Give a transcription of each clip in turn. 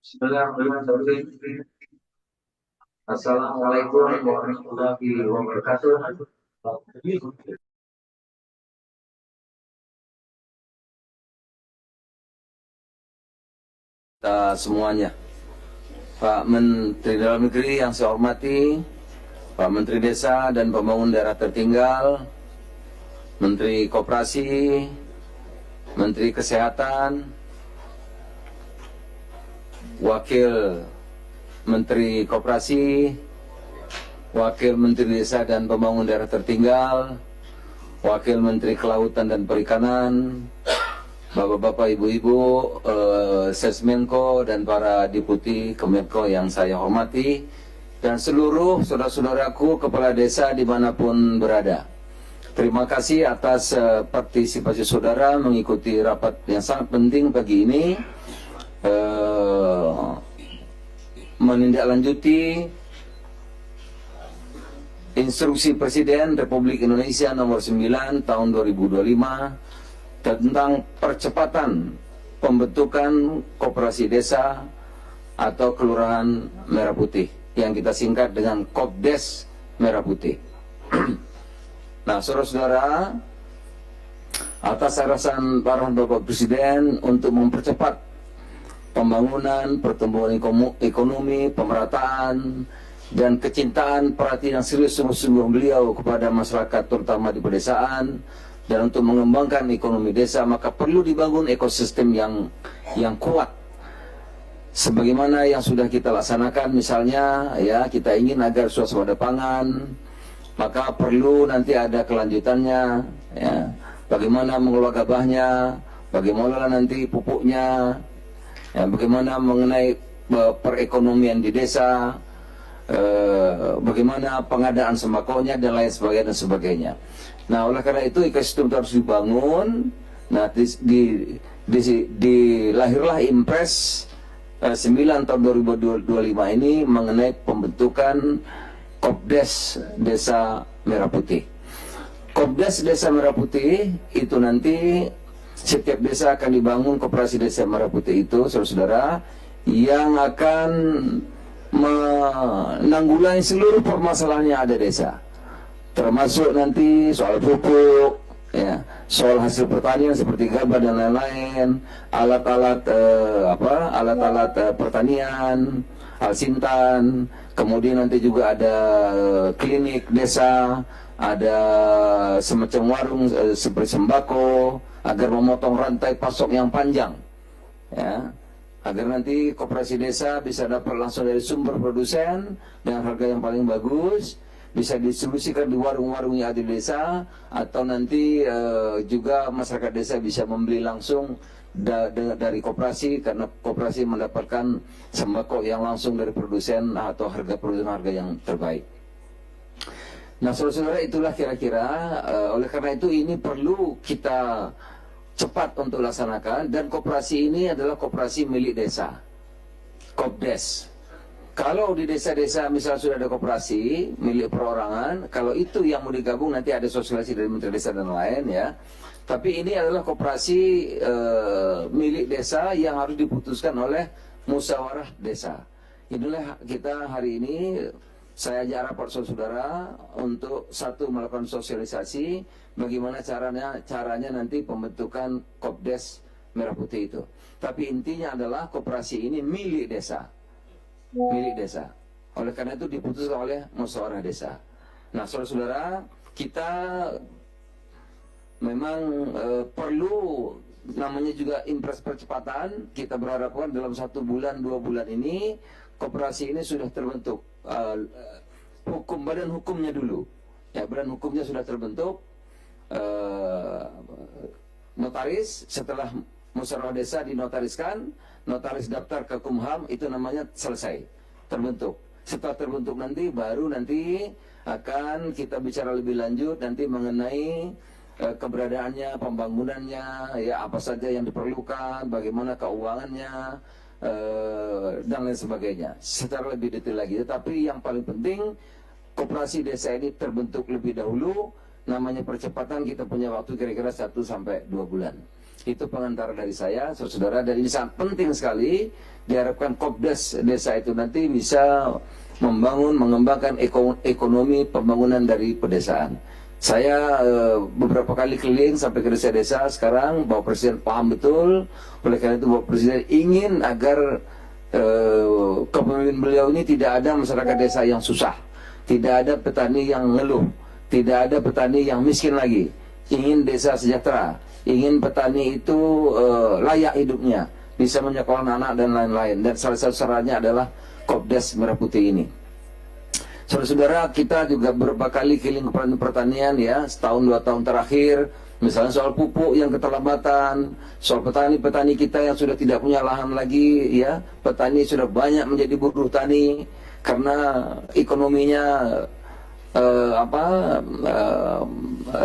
Bismillahirrahmanirrahim. Assalamualaikum warahmatullahi wabarakatuh. Semuanya, Pak Menteri Dalam Negeri yang saya hormati, Pak Menteri Desa dan Pembangunan Daerah Tertinggal, Menteri Koperasi, Menteri Kesehatan, Wakil Menteri Koperasi, Wakil Menteri Desa dan Pembangunan Daerah Tertinggal, Wakil Menteri Kelautan dan Perikanan, Bapak-bapak, ibu-ibu, Sesmenko dan para Deputi Kemenko yang saya hormati, dan seluruh saudara-saudaraku kepala desa dimanapun berada. Terima kasih atas partisipasi saudara mengikuti rapat yang sangat penting pagi ini, menindaklanjuti Instruksi Presiden Republik Indonesia nomor 9 tahun 2025 tentang percepatan pembentukan koperasi desa atau kelurahan Merah Putih yang kita singkat dengan Kopdes Merah Putih. Nah, saudara-saudara, atas arahan Bapak Presiden untuk mempercepat pembangunan, pertumbuhan ekonomi, pemerataan, dan kecintaan, perhatian yang serius sungguh-sungguh beliau kepada masyarakat terutama di pedesaan, dan untuk mengembangkan ekonomi desa, maka perlu dibangun ekosistem yang kuat. Sebagaimana yang sudah kita laksanakan, misalnya ya, kita ingin agar swasembada pangan, maka perlu nanti ada kelanjutannya, ya. Bagaimana mengelola gabahnya, bagaimana nanti pupuknya, ya, bagaimana mengenai perekonomian di desa, bagaimana pengadaan sembakonya dan lain sebagainya dan sebagainya. Nah, oleh karena itu ekosistem itu harus dibangun. Nah, dilahirlah Impres 9 tahun 2025 ini mengenai pembentukan Kopdes Desa Merah Putih. Kopdes Desa Merah Putih itu nanti setiap desa akan dibangun koperasi Desa Merah Putih itu, saudara-saudara, yang akan menanggulangi seluruh permasalahan yang ada desa, termasuk nanti soal pupuk, ya, soal hasil pertanian seperti gabah dan lain-lain, alat-alat alat-alat pertanian, alsintan, kemudian nanti juga ada klinik desa, ada semacam warung seperti sembako, agar memotong rantai pasok yang panjang, ya, agar nanti koperasi desa bisa dapat langsung dari sumber produsen dengan harga yang paling bagus, bisa distribusikan di warung-warung yang ada di desa, atau nanti juga masyarakat desa bisa membeli langsung dari koperasi, karena koperasi mendapatkan sembako yang langsung dari produsen atau harga produsen, harga yang terbaik. Nah, saudara-saudara, itulah kira-kira oleh karena itu ini perlu kita cepat untuk laksanakan, dan koperasi ini adalah koperasi milik desa, Kopdes. Kalau di desa-desa misal sudah ada koperasi milik perorangan, kalau itu yang mau digabung nanti ada sosialisasi dari Menteri Desa dan lain, ya. Tapi ini adalah koperasi milik desa yang harus diputuskan oleh musyawarah desa. Inilah kita hari ini, saya ajak rapat saudara untuk satu, melakukan sosialisasi bagaimana caranya nanti pembentukan Kopdes Merah Putih itu. Tapi intinya adalah koperasi ini milik desa, milik desa. Oleh karena itu diputuskan oleh musyawarah desa. Nah, saudara-saudara, kita memang perlu namanya juga impres percepatan. Kita berharapkan dalam 1 bulan 2 bulan ini koperasi ini sudah terbentuk. Badan hukumnya dulu. Ya, badan hukumnya sudah terbentuk. Notaris, setelah musyawarah desa dinotariskan, notaris daftar ke Kumham, itu namanya selesai, terbentuk. Setelah terbentuk nanti baru nanti akan kita bicara lebih lanjut nanti mengenai keberadaannya, pembangunannya, ya apa saja yang diperlukan, bagaimana keuangannya, dan lain sebagainya secara lebih detail lagi. Tetapi yang paling penting koperasi desa ini terbentuk lebih dahulu. Namanya percepatan, kita punya waktu kira-kira 1 sampai 2 bulan. Itu pengantar dari saya, saudara-saudara, dan ini sangat penting sekali. Diharapkan Kopdes desa itu nanti bisa membangun, mengembangkan ekonomi pembangunan dari pedesaan. Saya beberapa kali keliling sampai ke desa-desa sekarang, Bapak Presiden paham betul. Oleh karena itu Bapak Presiden ingin agar kepemimpinan beliau ini tidak ada masyarakat desa yang susah, tidak ada petani yang ngeluh, tidak ada petani yang miskin lagi. Ingin desa sejahtera, ingin petani itu layak hidupnya, bisa menyekolahkan anak dan lain-lain. Dan salah satu caranya adalah Kopdes Merah Putih ini. Saudara-saudara, kita juga beberapa kali keliling ke pertanian ya, setahun 2 tahun terakhir. Misalnya soal pupuk yang keterlambatan, soal petani-petani kita yang sudah tidak punya lahan lagi ya, petani sudah banyak menjadi buruh tani karena ekonominya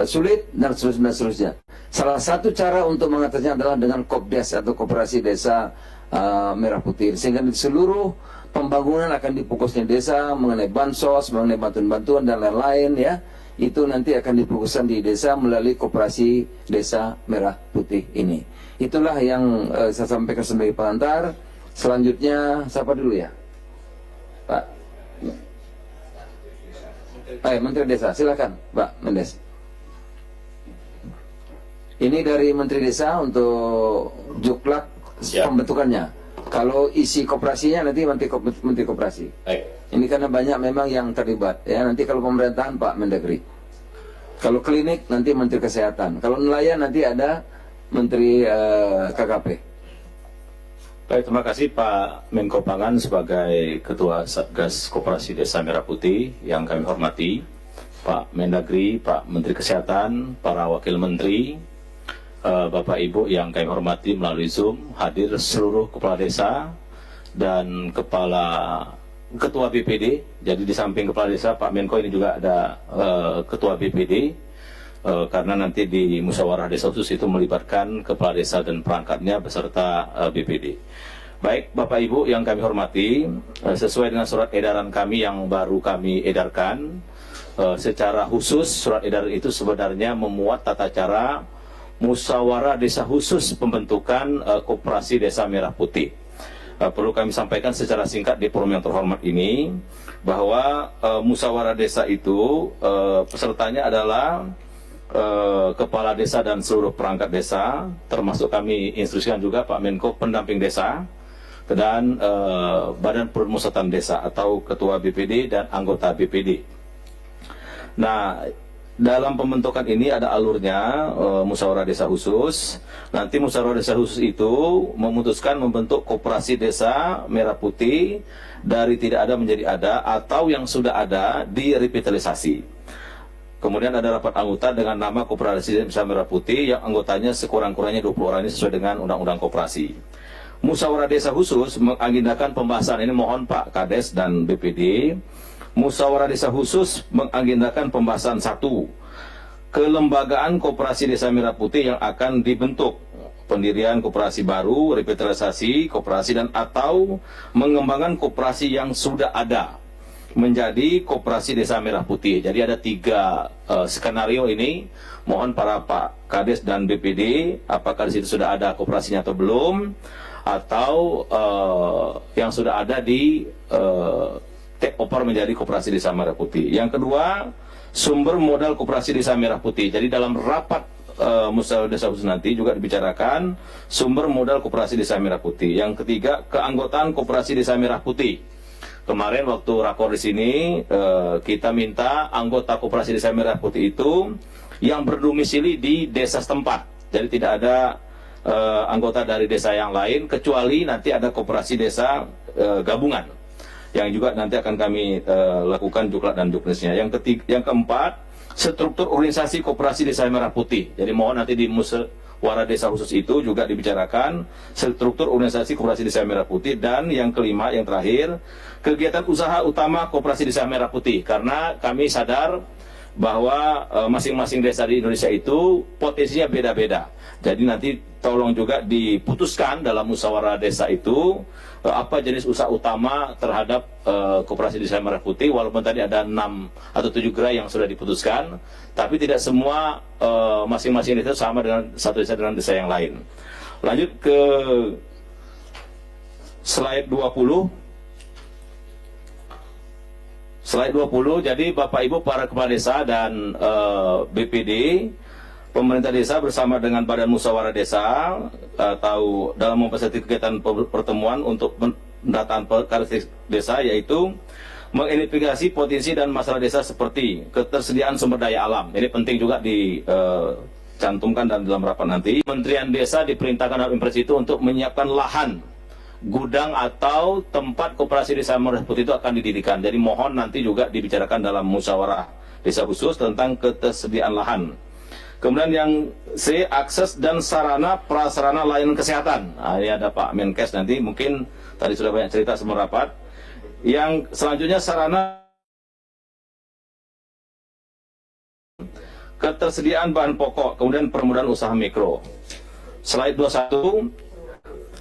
sulit dan seterusnya. Salah satu cara untuk mengatasinya adalah dengan Kopdes atau Koperasi Desa Merah Putih, sehingga di seluruh pembangunan akan difokusnya desa mengenai bansos, mengenai bantuan-bantuan dan lain-lain ya. Itu nanti akan difokuskan di desa melalui Koperasi Desa Merah Putih ini. Itulah yang saya sampaikan sebagai pengantar. Selanjutnya siapa dulu ya? Pak Menteri Desa, silakan Pak Mendes. Ini dari Menteri Desa untuk juklak pembentukannya. Kalau isi koperasinya nanti Menteri Koperasi. Ini karena banyak memang yang terlibat ya. Nanti kalau pemerintahan Pak Mendagri. Kalau klinik nanti Menteri Kesehatan. Kalau nelayan nanti ada Menteri KKP. Baik, terima kasih Pak Menko Pangan sebagai Ketua Satgas Koperasi Desa Merah Putih yang kami hormati, Pak Mendagri, Pak Menteri Kesehatan, para Wakil Menteri, Bapak Ibu yang kami hormati melalui Zoom, hadir seluruh Kepala Desa dan Ketua BPD. Jadi di samping Kepala Desa, Pak Menko ini juga ada Ketua BPD, karena nanti di musyawarah desa khusus itu melibatkan Kepala Desa dan perangkatnya beserta BPD. Baik Bapak Ibu yang kami hormati, sesuai dengan surat edaran kami yang baru kami edarkan, secara khusus surat edaran itu sebenarnya memuat tata cara musyawarah desa khusus pembentukan Koperasi Desa Merah Putih. Perlu kami sampaikan secara singkat di forum yang terhormat ini bahwa musyawarah desa itu pesertanya adalah kepala desa dan seluruh perangkat desa, termasuk kami instruksikan juga Pak Menko pendamping desa dan Badan Permusatan Desa atau Ketua BPD dan anggota BPD. Nah, dalam pembentukan ini ada alurnya musyawarah desa khusus. Nanti musyawarah desa khusus itu memutuskan membentuk Koperasi Desa Merah Putih dari tidak ada menjadi ada atau yang sudah ada direvitalisasi. Kemudian ada rapat anggota dengan nama Koperasi Desa Merah Putih yang anggotanya sekurang-kurangnya 20 orang ini sesuai dengan Undang-Undang Koperasi. Musyawarah desa khusus mengagendakan pembahasan ini, mohon Pak Kades dan BPD. Musyawarah desa khusus mengagendakan pembahasan 1, kelembagaan Koperasi Desa Merah Putih yang akan dibentuk, pendirian koperasi baru, revitalisasi koperasi dan atau mengembangkan koperasi yang sudah ada menjadi Koperasi Desa Merah Putih. Jadi ada 3 skenario ini. Mohon para Pak Kades dan BPD, apakah di situ sudah ada koperasinya atau belum, atau yang sudah ada di take over menjadi Koperasi Desa Merah Putih. Yang kedua, sumber modal Koperasi Desa Merah Putih. Jadi dalam rapat musyawarah desa khusus nanti juga dibicarakan sumber modal Koperasi Desa Merah Putih. Yang ketiga, keanggotaan Koperasi Desa Merah Putih. kemarin waktu rakor di sini kita minta anggota Koperasi Desa Merah Putih itu yang berdomisili di desa setempat. Jadi tidak ada anggota dari desa yang lain kecuali nanti ada koperasi desa gabungan yang juga nanti akan kami lakukan juklat dan juknisnya. Yang keempat, struktur organisasi Koperasi Desa Merah Putih. Jadi mohon nanti di musyawarah desa khusus itu juga dibicarakan struktur organisasi Koperasi Desa Merah Putih. Dan yang kelima, yang terakhir, kegiatan usaha utama Koperasi Desa Merah Putih. Karena kami sadar bahwa masing-masing desa di Indonesia itu potensinya beda-beda. Jadi nanti tolong juga diputuskan dalam musyawarah desa itu apa jenis usaha utama terhadap Koperasi Desa Merah Putih. Walaupun tadi ada 6 atau 7 gerai yang sudah diputuskan, tapi tidak semua masing-masing desa sama dengan satu desa dengan desa yang lain. Lanjut ke slide 20. Slide 20, jadi Bapak Ibu para kepala desa dan BPD, pemerintah desa bersama dengan Badan Musyawarah Desa atau dalam memfasilitasi kegiatan pertemuan untuk pendataan karakteristik desa, yaitu mengidentifikasi potensi dan masalah desa seperti ketersediaan sumber daya alam. Ini penting juga dicantumkan dalam rapat nanti. Kementerian Desa diperintahkan dalam impres itu untuk menyiapkan lahan gudang atau tempat Koperasi Desa Merah Putih itu akan didirikan. Jadi mohon nanti juga dibicarakan dalam musyawarah desa khusus tentang ketersediaan lahan. Kemudian yang C, akses dan sarana prasarana layanan kesehatan. Nah, ini ada Pak Menkes nanti, mungkin tadi sudah banyak cerita semua rapat. Yang selanjutnya sarana ketersediaan bahan pokok, kemudian permudahan usaha mikro. Slide 21.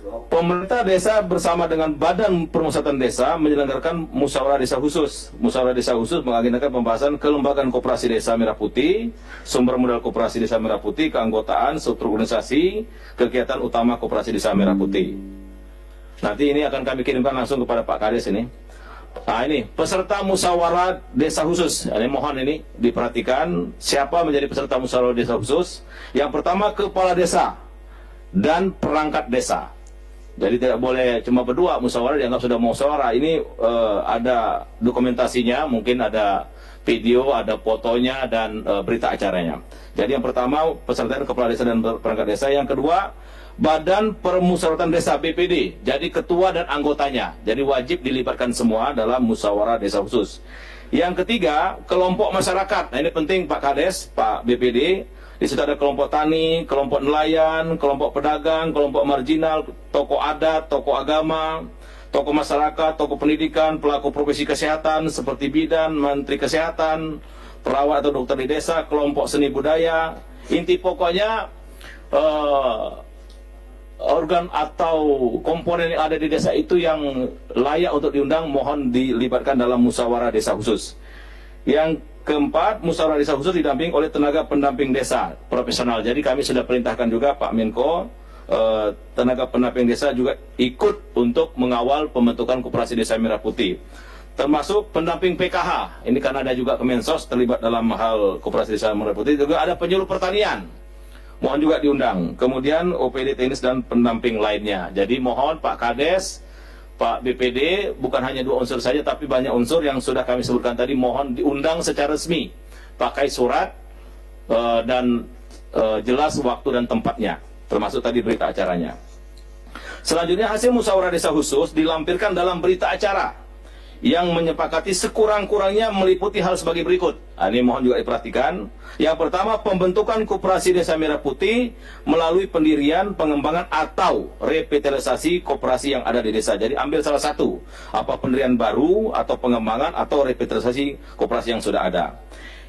Pemerintah desa bersama dengan Badan Permusyawaratan Desa menyelenggarakan musyawarah desa khusus. Musyawarah desa khusus mengagendakan pembahasan kelembagaan Koperasi Desa Merah Putih, sumber modal Koperasi Desa Merah Putih, keanggotaan, struktur organisasi, kegiatan utama Koperasi Desa Merah Putih. Nanti ini akan kami kirimkan langsung kepada Pak Kades ini. Nah ini peserta musyawarah desa khusus. Ini mohon ini diperhatikan siapa menjadi peserta musyawarah desa khusus. Yang pertama, kepala desa dan perangkat desa. Jadi tidak boleh cuma berdua musyawarah dianggap sudah musyawarah. Ini ada dokumentasinya, mungkin ada video, ada fotonya, dan berita acaranya. Jadi yang pertama peserta kepala desa dan perangkat desa. Yang kedua, Badan Permusyawaratan Desa BPD. Jadi ketua dan anggotanya. Jadi wajib dilibatkan semua dalam musyawarah desa khusus. Yang ketiga, kelompok masyarakat. Nah ini penting Pak Kades, Pak BPD. Di situ ada kelompok tani, kelompok nelayan, kelompok pedagang, kelompok marginal, tokoh adat, tokoh agama, tokoh masyarakat, tokoh pendidikan, pelaku profesi kesehatan seperti bidan, menteri kesehatan, perawat atau dokter di desa, kelompok seni budaya. Inti pokoknya organ atau komponen yang ada di desa itu yang layak untuk diundang, mohon dilibatkan dalam musyawarah desa khusus. Yang keempat, musyawarah desa khusus didamping oleh tenaga pendamping desa profesional. Jadi kami sudah perintahkan juga Pak Menko, tenaga pendamping desa juga ikut untuk mengawal pembentukan Koperasi Desa Merah Putih. Termasuk pendamping PKH. Ini karena ada juga Kemensos terlibat dalam hal Koperasi Desa Merah Putih. Juga ada penyuluh pertanian. Mohon juga diundang. Kemudian OPD teknis dan pendamping lainnya. Jadi mohon Pak Kades, Pak BPD, bukan hanya 2 unsur saja, tapi banyak unsur yang sudah kami sebutkan tadi, mohon diundang secara resmi, pakai surat dan jelas waktu dan tempatnya, termasuk tadi berita acaranya. Selanjutnya, hasil musyawarah desa khusus dilampirkan dalam berita acara yang menyepakati sekurang-kurangnya meliputi hal sebagai berikut. Nah, ini mohon juga diperhatikan. Yang pertama, pembentukan Koperasi Desa Merah Putih melalui pendirian, pengembangan atau revitalisasi koperasi yang ada di desa. Jadi ambil salah satu, apa pendirian baru atau pengembangan atau revitalisasi koperasi yang sudah ada.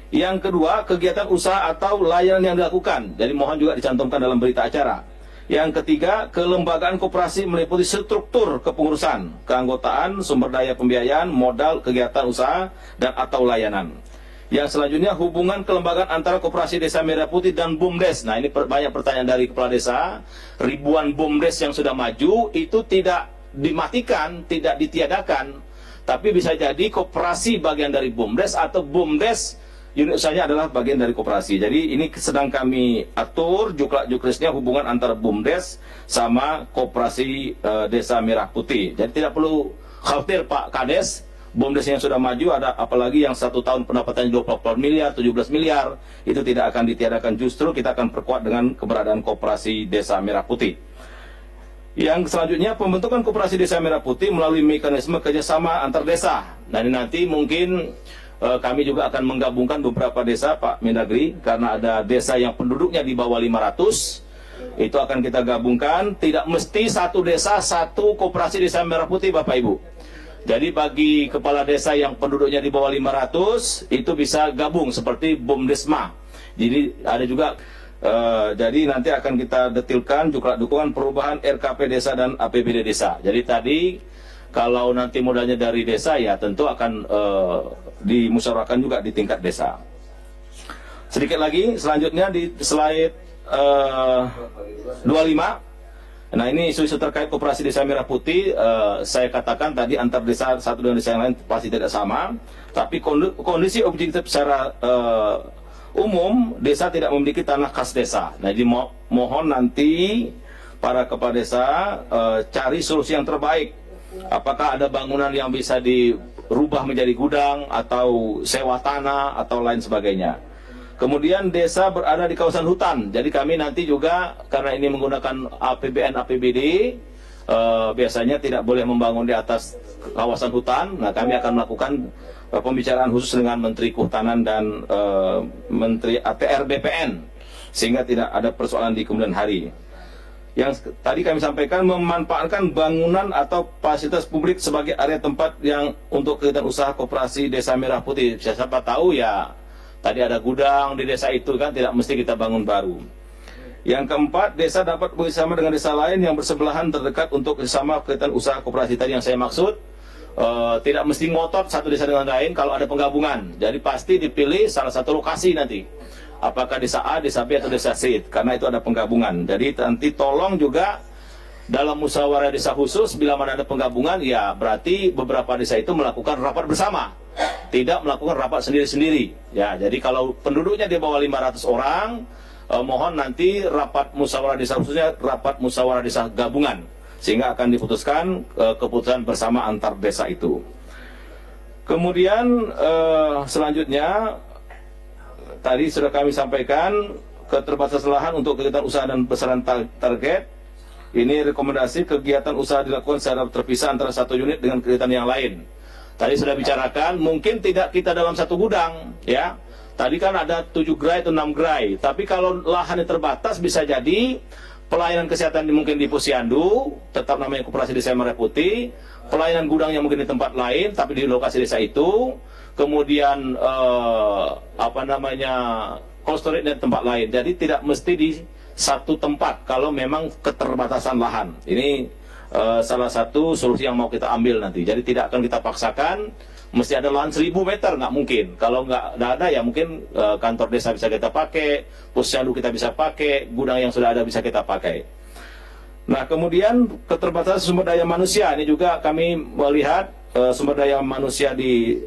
Yang kedua, kegiatan usaha atau layanan yang dilakukan. Jadi mohon juga dicantumkan dalam berita acara. Yang ketiga, kelembagaan koperasi meliputi struktur kepengurusan, keanggotaan, sumber daya pembiayaan, modal, kegiatan usaha, dan atau layanan. Yang selanjutnya, hubungan kelembagaan antara Koperasi Desa Merah Putih dan BUMDes. Nah ini banyak pertanyaan dari kepala desa. Ribuan BUMDes yang sudah maju itu tidak dimatikan, tidak ditiadakan, tapi bisa jadi koperasi bagian dari BUMDes atau BUMDes unit usahanya adalah bagian dari koperasi. Jadi ini sedang kami atur juknisnya hubungan antara BUMDes sama Koperasi Desa Merah Putih. Jadi tidak perlu khawatir Pak Kades, BUMDes yang sudah maju ada, apalagi yang 1 tahun pendapatannya 28 miliar, 17 miliar, itu tidak akan ditiadakan. Justru kita akan perkuat dengan keberadaan Koperasi Desa Merah Putih. Yang selanjutnya, pembentukan Koperasi Desa Merah Putih melalui mekanisme kerjasama antar desa. Nah, ini nanti mungkin kami juga akan menggabungkan beberapa desa, Pak Mendagri, karena ada desa yang penduduknya di bawah 500, itu akan kita gabungkan. Tidak mesti satu desa satu Koperasi Desa Merah Putih, Bapak Ibu. Jadi bagi kepala desa yang penduduknya di bawah 500, itu bisa gabung seperti BUMDesma. Jadi ada juga, jadi nanti akan kita detilkan juga dukungan perubahan RKP desa dan APBD desa. Jadi tadi kalau nanti modalnya dari desa, ya tentu akan dimusyawarahkan juga di tingkat desa. Sedikit lagi, selanjutnya di slide 25. Nah, ini isu-isu terkait Koperasi Desa Merah Putih. Saya katakan tadi antar desa satu dengan desa yang lain pasti tidak sama. Tapi kondisi objektif secara umum, desa tidak memiliki tanah khas desa. Nah, jadi mohon nanti para kepala desa cari solusi yang terbaik. Apakah ada bangunan yang bisa dirubah menjadi gudang atau sewa tanah atau lain sebagainya. Kemudian desa berada di kawasan hutan. Jadi kami nanti juga karena ini menggunakan APBN APBD, biasanya tidak boleh membangun di atas kawasan hutan. Nah, kami akan melakukan pembicaraan khusus dengan Menteri Kehutanan dan Menteri ATR BPN sehingga tidak ada persoalan di kemudian hari. Yang tadi kami sampaikan, memanfaatkan bangunan atau fasilitas publik sebagai area tempat yang untuk kegiatan usaha Koperasi Desa Merah Putih. Siapa tahu ya tadi ada gudang di desa itu kan, tidak mesti kita bangun baru. Yang keempat, desa dapat bekerjasama dengan desa lain yang bersebelahan terdekat untuk bersama kegiatan usaha koperasi tadi yang saya maksud. Tidak mesti ngotot satu desa dengan lain kalau ada penggabungan. Jadi pasti dipilih salah satu lokasi nanti. Apakah desa A, desa B, atau desa C, karena itu ada penggabungan. Jadi nanti tolong juga dalam musyawarah desa khusus, bila mana ada penggabungan, ya berarti beberapa desa itu melakukan rapat bersama, tidak melakukan rapat sendiri-sendiri. Ya, jadi kalau penduduknya di bawah 500 orang, mohon nanti rapat musyawarah desa khususnya rapat musyawarah desa gabungan, sehingga akan diputuskan keputusan bersama antar desa itu. Kemudian selanjutnya, tadi sudah kami sampaikan keterbatasan lahan untuk kegiatan usaha dan besaran target. Ini rekomendasi kegiatan usaha dilakukan secara terpisah antara satu unit dengan kegiatan yang lain. Tadi sudah bicarakan, mungkin tidak kita dalam satu gudang, ya. Tadi kan ada 7 gerai atau 6 gerai. Tapi kalau lahannya terbatas, bisa jadi pelayanan kesehatan mungkin di Posyandu, tetap namanya Koperasi Desa Merah Putih. Pelayanan gudangnya mungkin di tempat lain, tapi di lokasi desa itu. Kemudian cold storage di tempat lain. Jadi tidak mesti di satu tempat kalau memang keterbatasan lahan. Ini salah satu solusi yang mau kita ambil nanti. Jadi tidak akan kita paksakan mesti ada lahan 1000 meter, nggak mungkin. Kalau nggak ada ya mungkin kantor desa bisa kita pakai, Posyandu kita bisa pakai, gudang yang sudah ada bisa kita pakai. Nah, kemudian keterbatasan sumber daya manusia, ini juga kami melihat sumber daya manusia di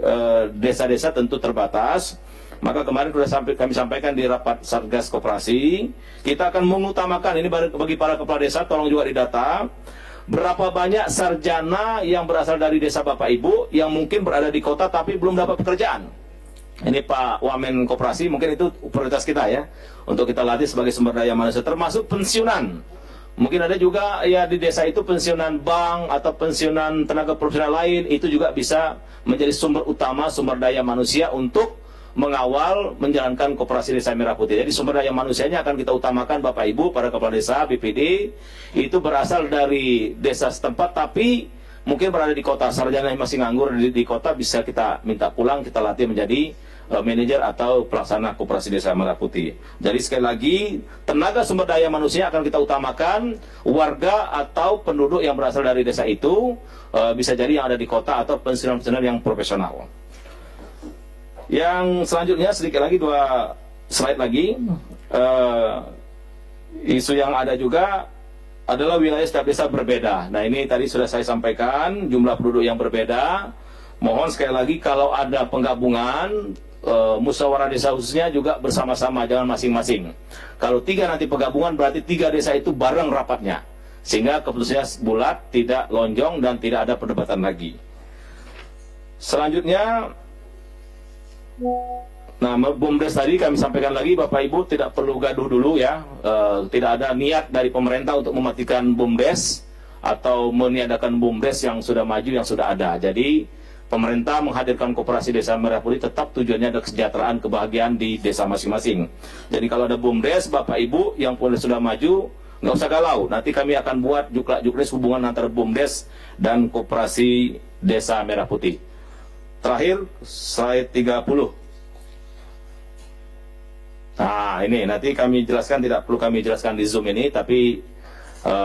desa-desa tentu terbatas. Maka kemarin sudah kami sampaikan di rapat Satgas Koperasi, kita akan mengutamakan, ini bagi para kepala desa, tolong juga didata, berapa banyak sarjana yang berasal dari desa Bapak Ibu yang mungkin berada di kota tapi belum dapat pekerjaan. Ini Pak Wamen Koperasi, mungkin itu prioritas kita ya, untuk kita latih sebagai sumber daya manusia, termasuk pensiunan. Mungkin ada juga ya di desa itu pensiunan bank atau pensiunan tenaga profesional lain, itu juga bisa menjadi sumber utama sumber daya manusia untuk mengawal menjalankan Koperasi Desa Merah Putih. Jadi sumber daya manusianya akan kita utamakan Bapak Ibu, para kepala desa, BPD, itu berasal dari desa setempat tapi mungkin berada di kota. Sarjana yang masih nganggur di kota bisa kita minta pulang, kita latih menjadi manajer atau pelaksana Koperasi Desa Merah Putih. Jadi sekali lagi, tenaga sumber daya manusia akan kita utamakan, warga atau penduduk yang berasal dari desa itu, bisa jadi yang ada di kota atau pensiunan-pensiunan yang profesional. Yang selanjutnya sedikit lagi, 2 slide lagi, isu yang ada juga adalah wilayah setiap desa berbeda. Nah, ini tadi sudah saya sampaikan, jumlah penduduk yang berbeda. Mohon sekali lagi kalau ada penggabungan, musyawarah desa khususnya juga bersama-sama, jangan masing-masing. Kalau 3 nanti penggabungan berarti 3 desa itu bareng rapatnya, sehingga keputusannya bulat, tidak lonjong dan tidak ada perdebatan lagi. Selanjutnya, nah, BUMDes tadi kami sampaikan lagi, Bapak Ibu tidak perlu gaduh dulu ya. Tidak ada niat dari pemerintah untuk mematikan BUMDes atau meniadakan BUMDes yang sudah maju, yang sudah ada. Jadi pemerintah menghadirkan Koperasi Desa Merah Putih tetap tujuannya ada kesejahteraan, kebahagiaan di desa masing-masing. Jadi kalau ada BUMDes, Bapak Ibu yang sudah maju, nggak usah galau. Nanti kami akan buat juklak-juklis hubungan antara BUMDes dan Koperasi Desa Merah Putih. Terakhir, slide 30. Nah, ini nanti kami jelaskan, tidak perlu kami jelaskan di Zoom ini, tapi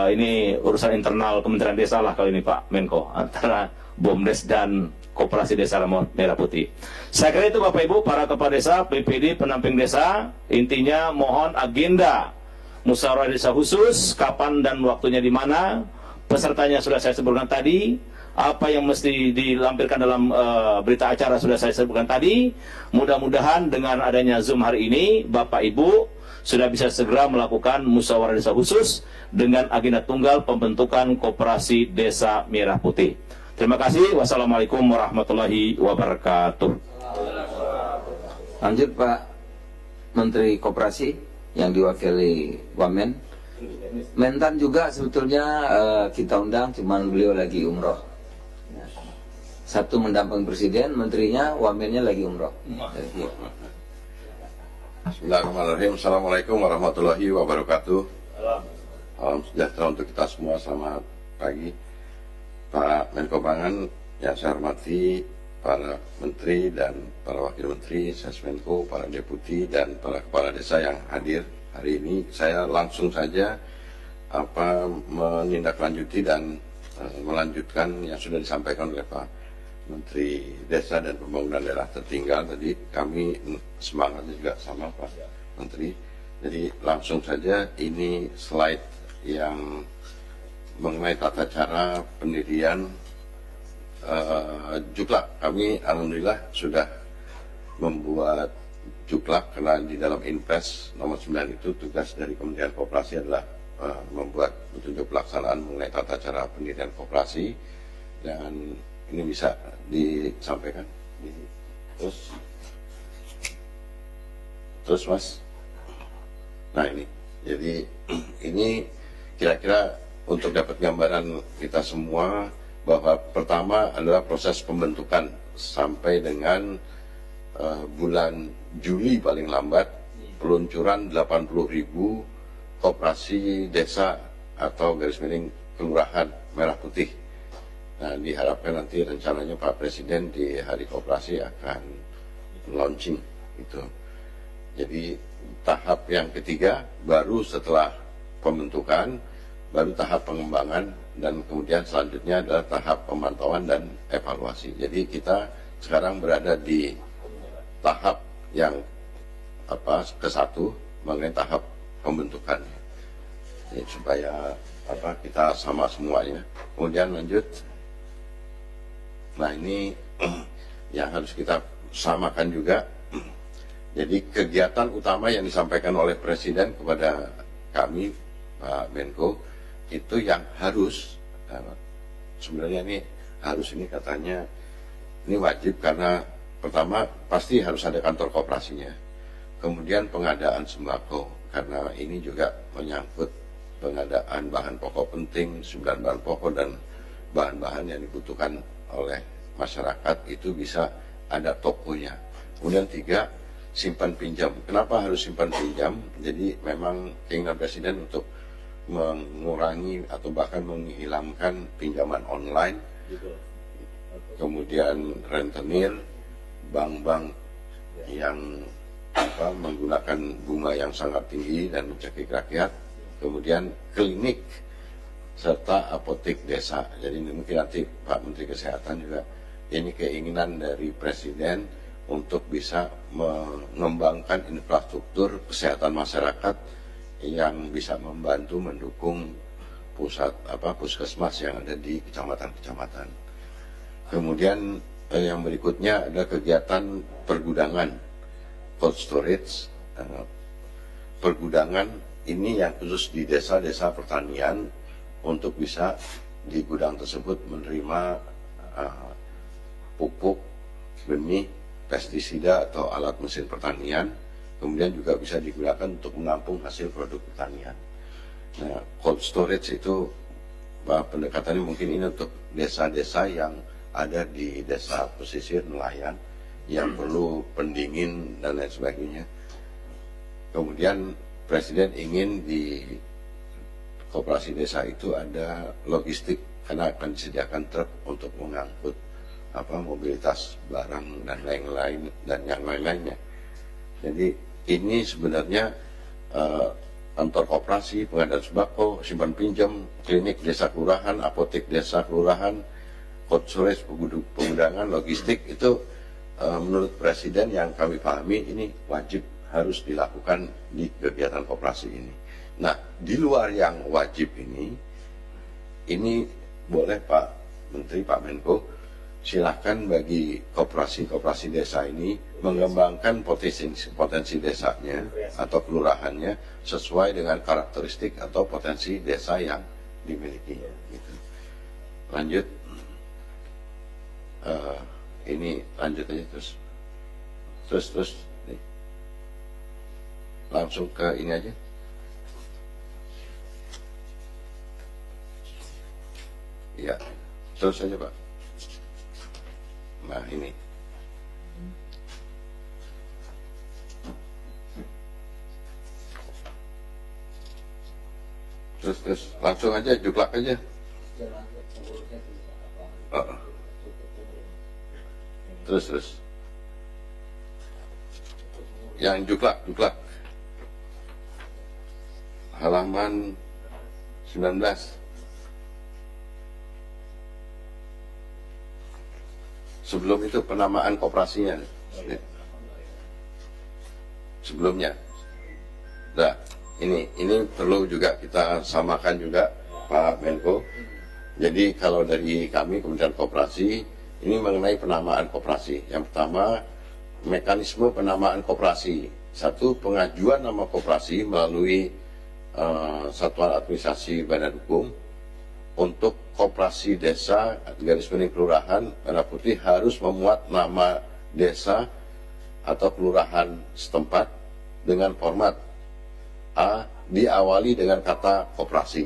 ini urusan internal Kementerian Desa lah kalau ini Pak Menko, antara BUMDes dan Koperasi Desa Merah Putih. Saya kira itu Bapak Ibu, para kepala desa, PPD, pendamping desa, intinya mohon agenda musyawarah desa khusus, kapan dan waktunya di mana, pesertanya sudah saya sebutkan tadi, apa yang mesti dilampirkan dalam berita acara sudah saya sebutkan tadi. Mudah-mudahan dengan adanya Zoom hari ini, Bapak Ibu sudah bisa segera melakukan musyawarah desa khusus dengan agenda tunggal pembentukan Koperasi Desa Merah Putih. Terima kasih. Wassalamualaikum warahmatullahi wabarakatuh. Lanjut Pak Menteri Koperasi yang diwakili Wamen. Mentan juga sebetulnya kita undang, cuman beliau lagi umroh. Satu mendamping presiden, menterinya, Wamennya lagi umroh. Bismillahirrahmanirrahim. Assalamualaikum warahmatullahi wabarakatuh. Salam sejahtera untuk kita semua. Selamat pagi Pak Menko Pangan yang saya hormati, para menteri dan para wakil menteri, Sesmenko, para deputi dan para kepala desa yang hadir hari ini. Saya langsung saja menindaklanjuti dan melanjutkan yang sudah disampaikan oleh Pak Menteri Desa dan Pembangunan Daerah Tertinggal. Tadi kami semangatnya juga sama Pak Menteri. Jadi langsung saja, ini slide yang mengenai tata cara pendirian juklak. Kami alhamdulillah sudah membuat juklak, karena di dalam Inpres nomor 9 itu tugas dari Kementerian Koperasi adalah membuat petunjuk pelaksanaan mengenai tata cara pendirian koperasi, dan ini bisa disampaikan. Terus Mas, nah ini, jadi ini kira-kira untuk dapat gambaran kita semua bahwa pertama adalah proses pembentukan sampai dengan bulan Juli paling lambat, peluncuran 80.000 koperasi desa atau garis miring kelurahan Merah Putih. Nah, diharapkan nanti rencananya Pak Presiden di Hari Koperasi akan launching itu. Jadi tahap yang ketiga baru setelah pembentukan, baru tahap pengembangan, dan kemudian selanjutnya adalah tahap pemantauan dan evaluasi. Jadi kita sekarang berada di tahap yang ke-1 mengenai tahap pembentukan. Jadi supaya kita sama semuanya. Kemudian lanjut. Nah, ini yang harus kita samakan juga. Jadi kegiatan utama yang disampaikan oleh Presiden kepada kami, Pak Menko, itu yang harus, sebenarnya ini katanya ini wajib, karena pertama pasti harus ada kantor koperasinya, kemudian pengadaan sembako, karena ini juga menyangkut pengadaan bahan pokok penting, 9 bahan pokok dan bahan-bahan yang dibutuhkan oleh masyarakat itu bisa ada tokonya. Kemudian 3, simpan pinjam. Kenapa harus simpan pinjam? Jadi memang keinginan Presiden untuk mengurangi atau bahkan menghilangkan pinjaman online, kemudian rentenir, bank-bank yang menggunakan bunga yang sangat tinggi dan mencekik rakyat, kemudian klinik serta apotek desa. Jadi mungkin nanti Pak Menteri Kesehatan juga, ini keinginan dari Presiden untuk bisa mengembangkan infrastruktur kesehatan masyarakat yang bisa membantu mendukung pusat puskesmas yang ada di kecamatan-kecamatan. Kemudian yang berikutnya adalah kegiatan pergudangan, cold storage. Pergudangan ini yang khusus di desa-desa pertanian, untuk bisa di gudang tersebut menerima pupuk, benih, pestisida atau alat mesin pertanian, kemudian juga bisa digunakan untuk menampung hasil produk pertanian. Nah, cold storage itu pendekatannya mungkin ini untuk desa-desa yang ada di desa pesisir nelayan yang perlu pendingin dan lain sebagainya. Kemudian Presiden ingin di koperasi desa itu ada logistik karena akan disediakan truk untuk mengangkut mobilitas barang dan lain-lain dan yang lain-lainnya. Jadi ini sebenarnya kantor koperasi, pengadaan sembako, simpan pinjam, klinik desa kelurahan, apotek desa kelurahan, cold storage, pengudangan, logistik itu menurut Presiden yang kami pahami ini wajib harus dilakukan di kegiatan koperasi ini. Nah, di luar yang wajib ini boleh Pak Menteri, Pak Menko, silakan bagi koperasi desa ini mengembangkan potensi desanya atau kelurahannya sesuai dengan karakteristik atau potensi desa yang dimiliki. Gitu. Lanjut, ini lanjut aja terus nih. Langsung ke ini aja. Ya, terus saja Pak. Nah ini. Terus langsung aja juklak aja. Terus. Yang juklak. Halaman 19. Sebelum itu penamaan koperasinya. Sebelumnya. Nah, ini perlu juga kita samakan juga Pak Menko. Jadi kalau dari kami Kementerian Koperasi ini mengenai penamaan koperasi. Yang pertama, mekanisme penamaan koperasi. Satu, pengajuan nama koperasi melalui Satuan Administrasi Badan Hukum. Untuk koperasi desa, garis miring kelurahan, Merah Putih harus memuat nama desa atau kelurahan setempat dengan format A, diawali dengan kata koperasi.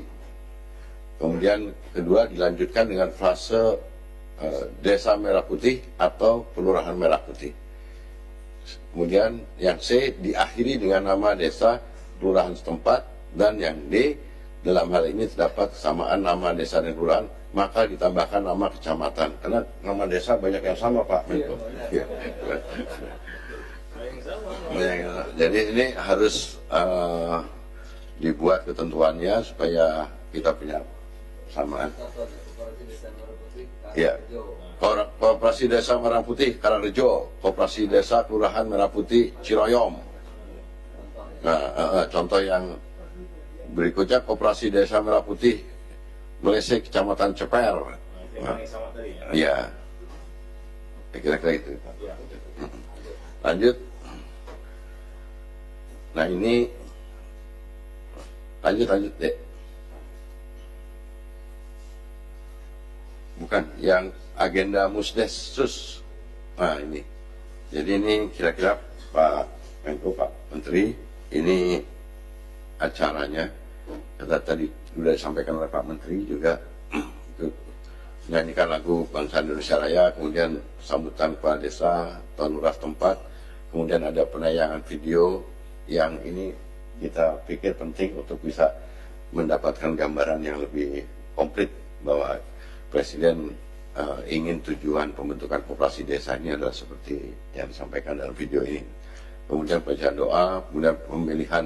Kemudian kedua dilanjutkan dengan frase desa Merah Putih atau kelurahan Merah Putih. Kemudian yang C diakhiri dengan nama desa, kelurahan setempat, dan yang D dalam hal ini terdapat kesamaan nama desa dan kelurahan, maka ditambahkan nama kecamatan. Karena nama desa banyak yang sama Pak Menko. Ya. Jadi ini harus dibuat ketentuannya supaya kita punya samaan. Ya. Koperasi Desa Merah Putih Karangrejo, Koperasi Desa Kelurahan Merah Putih Ciroyom. Nah, contoh yang berikutnya Koperasi Desa Merah Putih Melese Kecamatan Ceper. Nah, ya, kira-kira itu. Lanjut. Nah ini lanjut deh. Bukan yang agenda Musdesus. Nah ini. Jadi ini kira-kira Pak Menko, Pak Menteri, ini acaranya. Kata tadi sudah disampaikan oleh Pak Menteri juga menyanyikan lagu Bangsa Indonesia Raya, kemudian sambutan kepala desa atau lurah tempat, kemudian ada penayangan video yang ini kita pikir penting untuk bisa mendapatkan gambaran yang lebih komplit bahwa Presiden ingin tujuan pembentukan koperasi desa ini adalah seperti yang disampaikan dalam video ini. Kemudian bacaan doa, kemudian pemilihan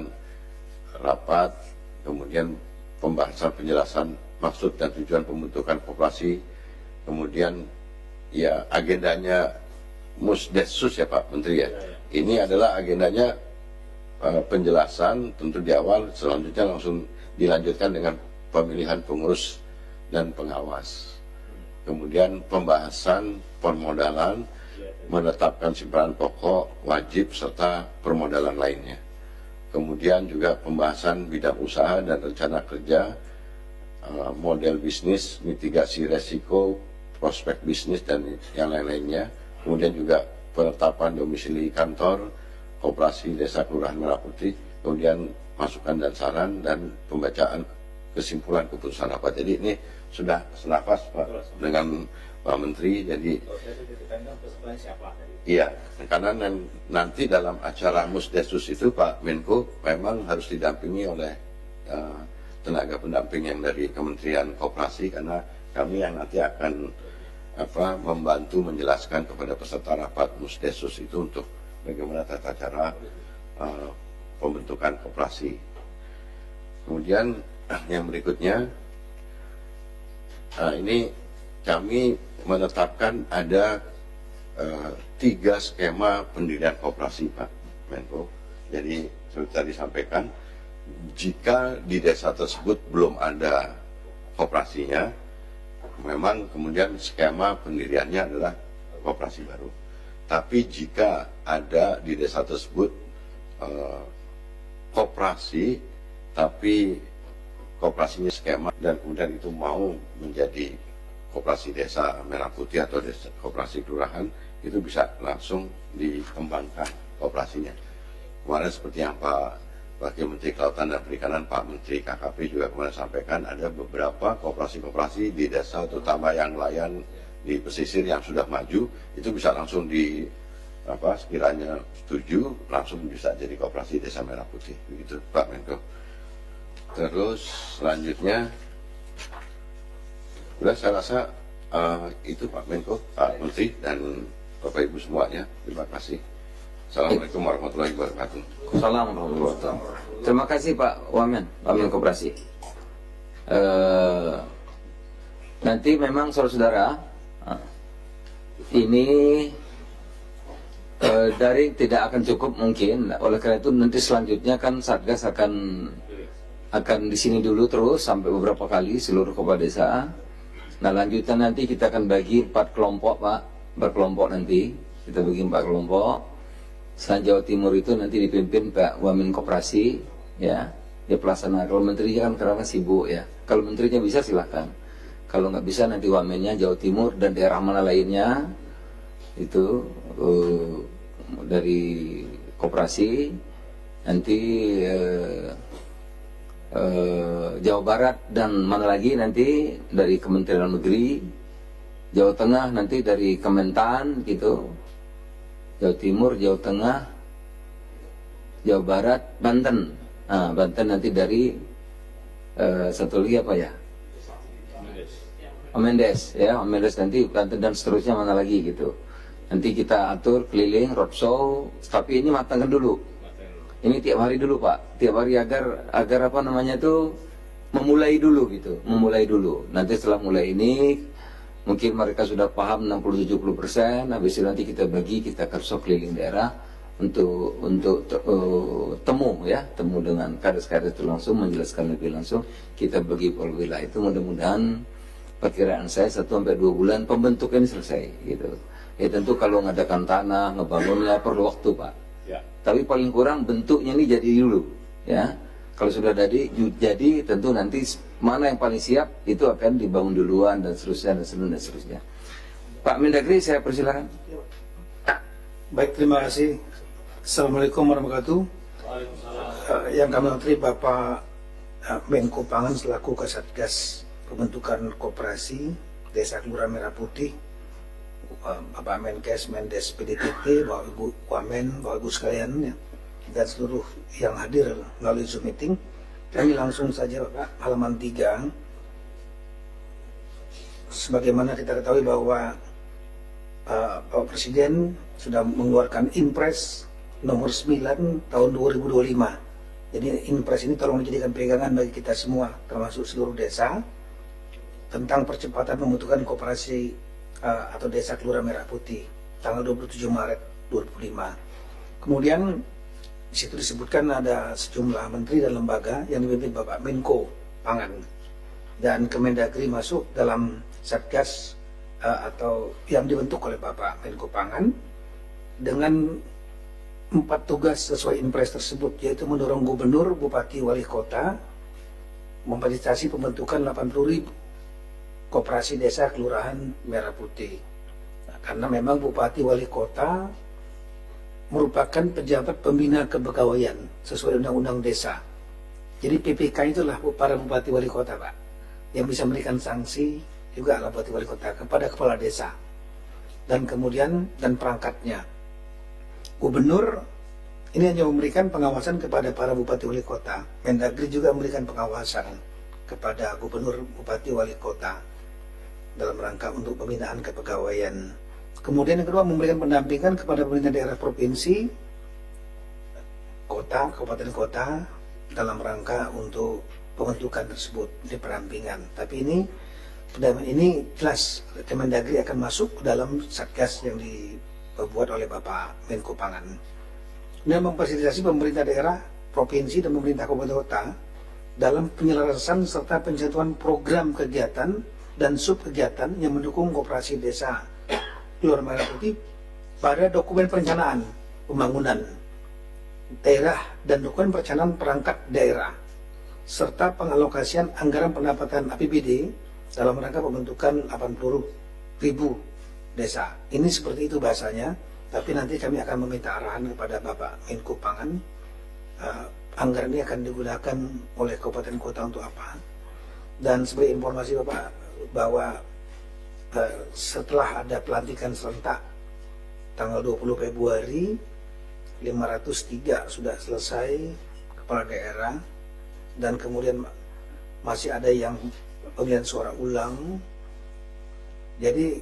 rapat, kemudian pembahasan penjelasan maksud dan tujuan pembentukan koperasi, kemudian ya agendanya Musdesus ya Pak Menteri ya. Ini adalah agendanya penjelasan tentu di awal, selanjutnya langsung dilanjutkan dengan pemilihan pengurus dan pengawas. Kemudian pembahasan permodalan, menetapkan simpanan pokok, wajib, serta permodalan lainnya. Kemudian juga pembahasan bidang usaha dan rencana kerja, model bisnis, mitigasi resiko, prospek bisnis dan yang lain-lainnya. Kemudian juga penetapan domisili kantor koperasi desa kelurahan Merah Putih, kemudian masukan dan saran dan pembacaan kesimpulan keputusan rapat. Jadi ini sudah senafas Pak dengan Pak Menteri. Jadi iya, karena nanti dalam acara Musdesus itu Pak Menko memang harus didampingi oleh tenaga pendamping yang dari Kementerian Koperasi, karena kami yang nanti akan membantu menjelaskan kepada peserta rapat Musdesus itu untuk bagaimana tata cara pembentukan koperasi. Kemudian yang berikutnya, ini kami menetapkan ada 3 skema pendirian koperasi Pak Menko. Jadi seperti tadi sampaikan, jika di desa tersebut belum ada koperasinya, memang kemudian skema pendiriannya adalah koperasi baru. Tapi jika ada di desa tersebut koperasi, tapi koperasinya skema dan kemudian itu mau menjadi koperasi desa Merah Putih atau desa koperasi kelurahan, itu bisa langsung dikembangkan koperasinya. Kemarin seperti yang Pak Wakil Menteri Kelautan dan Perikanan, Pak Menteri KKP juga kemarin sampaikan, ada beberapa koperasi-koperasi di desa, terutama yang nelayan di pesisir yang sudah maju, itu bisa langsung sekiranya setuju, langsung bisa jadi koperasi desa Merah Putih. Begitu Pak Menko. Terus selanjutnya, saya rasa itu Pak Menko, Pak Menteri, dan Bapak Ibu semuanya. Terima kasih. Assalamualaikum warahmatullahi wabarakatuh. Assalamualaikum warahmatullahi wabarakatuh. Terima kasih Pak Wamen Koperasi. Nanti memang saudara-saudara, ini daring tidak akan cukup mungkin. Oleh karena itu nanti selanjutnya kan Satgas akan di sini dulu terus sampai beberapa kali seluruh kepala desa. Nah lanjutan nanti kita akan bagi 4 kelompok Pak, berkelompok nanti kita bagi 4 kelompok. Jawa Timur itu nanti dipimpin Pak Wamen Koperasi, ya, dia pelaksana. Kalau menterinya kan karena sibuk ya. Kalau menterinya bisa silahkan. Kalau nggak bisa nanti Wamennya Jawa Timur dan daerah mana lainnya itu dari Koperasi. Nanti Jawa Barat dan mana lagi nanti dari Kementerian Negeri. Jawa Tengah nanti dari Kementan gitu. Jawa Timur, Jawa Tengah, Jawa Barat, Banten. Nah, Banten nanti dari satu lagi apa ya? Mendes ya, Mendes nanti Banten dan seterusnya mana lagi gitu. Nanti kita atur keliling roadshow, tapi ini matangkan dulu. Ini tiap hari dulu Pak, tiap hari agar apa namanya itu memulai dulu gitu, memulai dulu. Nanti setelah mulai ini mungkin mereka sudah paham 60-70%, habis itu nanti kita bagi, kita kerso keliling daerah untuk temu dengan kades-kades itu langsung, menjelaskan lebih langsung. Kita bagi per wilayah itu, mudah-mudahan perkiraan saya 1-2 bulan pembentukan ini selesai gitu. Ya tentu kalau mengadakan tanah, ngebangunnya perlu waktu Pak. Ya. Tapi paling kurang bentuknya ini jadi dulu ya. Kalau sudah jadi tentu nanti mana yang paling siap itu akan dibangun duluan dan seterusnya dan seterusnya. Pak Mendagri, saya persilakan. Baik, terima kasih. Assalamualaikum warahmatullahi wabarakatuh. Yang kami hormati Bapak Menko Pangan selaku Kasatgas Pembentukan Koperasi Desa Kelurahan Merah Putih, Bapak Menkes, Mendes, PDTT, Bapak Ibu Wamen, Bapak Ibu sekalian ya, dan seluruh yang hadir melalui Zoom meeting. Kami langsung saja Bapak, halaman 3. Sebagaimana kita ketahui bahwa Bapak Presiden sudah mengeluarkan Impres nomor 9 tahun 2025. Jadi Impres ini tolong dijadikan pegangan bagi kita semua, termasuk seluruh desa, tentang percepatan pembentukan koperasi atau Desa Kelurahan Merah Putih tanggal 27 Maret 2025. Kemudian di situ disebutkan ada sejumlah menteri dan lembaga yang dipimpin Bapak Menko Pangan dan Kemendagri masuk dalam Satgas atau yang dibentuk oleh Bapak Menko Pangan dengan 4 tugas sesuai Impres tersebut, yaitu mendorong gubernur, bupati, wali kota memfasilitasi pembentukan 80.000 Koperasi Desa Kelurahan Merah Putih. Nah, karena memang Bupati Wali Kota merupakan pejabat pembina kepegawaian sesuai Undang-Undang Desa. Jadi PPK itulah para Bupati Wali Kota, Pak, yang bisa memberikan sanksi juga adalah Bupati Wali Kota kepada Kepala Desa dan kemudian dan perangkatnya. Gubernur ini hanya memberikan pengawasan kepada para Bupati Wali Kota. Mendagri juga memberikan pengawasan kepada Gubernur Bupati Wali Kota dalam rangka untuk pembinaan kepegawaian. Kemudian yang kedua, memberikan pendampingan kepada pemerintah daerah provinsi, kota, kabupaten kota dalam rangka untuk pembentukan tersebut di perampingan. Tapi ini pendampingan ini jelas Kemendagri akan masuk ke dalam satgas yang dibuat oleh Bapak Menko Pangan. Dan memfasilitasi pemerintah daerah, provinsi dan pemerintah kabupaten kota dalam penyelarasan serta penyatuan program kegiatan dan sub kegiatan yang mendukung koperasi desa Kelurahan Merah Putih pada dokumen perencanaan pembangunan daerah dan dokumen perencanaan perangkat daerah serta pengalokasian anggaran pendapatan APBD dalam rangka pembentukan 80.000 desa. Ini seperti itu bahasanya, tapi nanti kami akan meminta arahan kepada Bapak Menko Pangan. Anggaran ini akan digunakan oleh kabupaten kota untuk apa? Dan sebagai informasi Bapak bahwa setelah ada pelantikan serentak tanggal 20 Februari 503 sudah selesai kepala daerah dan kemudian masih ada yang pemilihan suara ulang. Jadi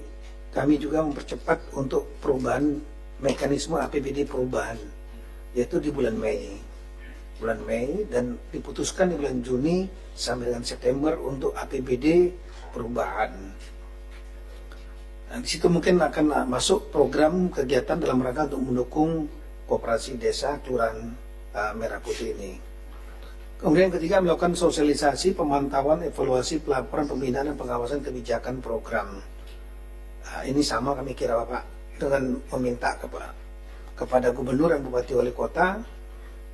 kami juga mempercepat untuk perubahan mekanisme APBD perubahan, yaitu di bulan Mei dan diputuskan di bulan Juni sampai dengan September untuk APBD perubahan. Nah, di situ mungkin akan masuk program kegiatan dalam rangka untuk mendukung koperasi desa Kelurahan Merah Putih ini. Kemudian yang ketiga, melakukan sosialisasi, pemantauan, evaluasi, pelaporan, pembinaan dan pengawasan kebijakan program. Ini sama kami kira Bapak dengan meminta kepada Gubernur dan Bupati Wali Kota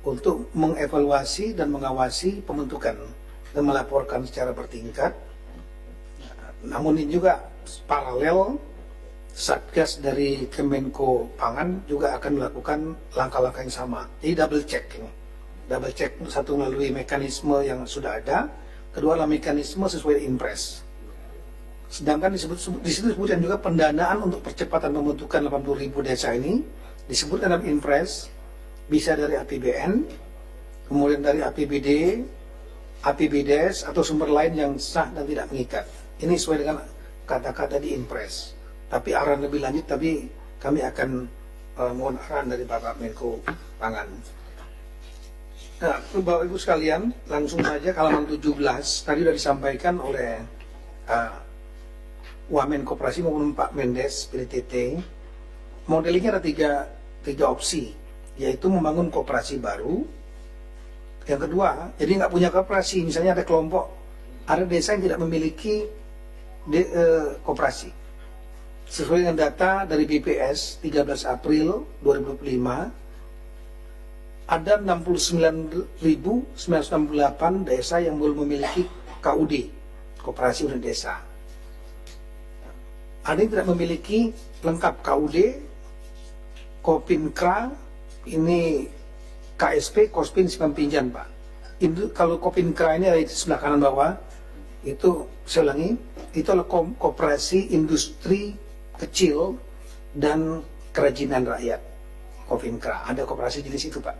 untuk mengevaluasi dan mengawasi pembentukan dan melaporkan secara bertingkat. Namun ini juga paralel Satgas dari Kemenko Pangan juga akan melakukan langkah-langkah yang sama. Jadi double check ini. Double check, satu melalui mekanisme yang sudah ada, kedua adalah mekanisme sesuai impres. Sedangkan di situ disebutkan juga pendanaan untuk percepatan pembentukan 80.000 desa ini disebutkan dalam impres, bisa dari APBN, kemudian dari APBD, APBDes atau sumber lain yang sah dan tidak mengikat. Ini sesuai dengan kata-kata di impres. Tapi arahan lebih lanjut, tapi kami akan mohon arahan dari Bapak Menko Pangan. Nah, Bapak Ibu sekalian, langsung saja ke halaman 17. Tadi sudah disampaikan oleh Wamen Koperasi maupun Pak Mendes PDTT. Modelingnya ada tiga opsi, yaitu membangun koperasi baru. Yang kedua, jadi nggak punya koperasi, misalnya ada kelompok, ada desa yang tidak memiliki koperasi. Sesuai dengan data dari BPS 13 April 2025, ada 69.968 desa yang belum memiliki KUD, Koperasi Unit Desa. Ada yang tidak memiliki lengkap KUD, Kopinkra, ini KSP, Kospin Simpan Pinjam, Pak. Kalau Kopinkra ini ada di sebelah kanan bawah, itu saya ulangi, itu adalah koperasi industri kecil dan kerajinan rakyat. Kopinkra, ada koperasi jenis itu, Pak.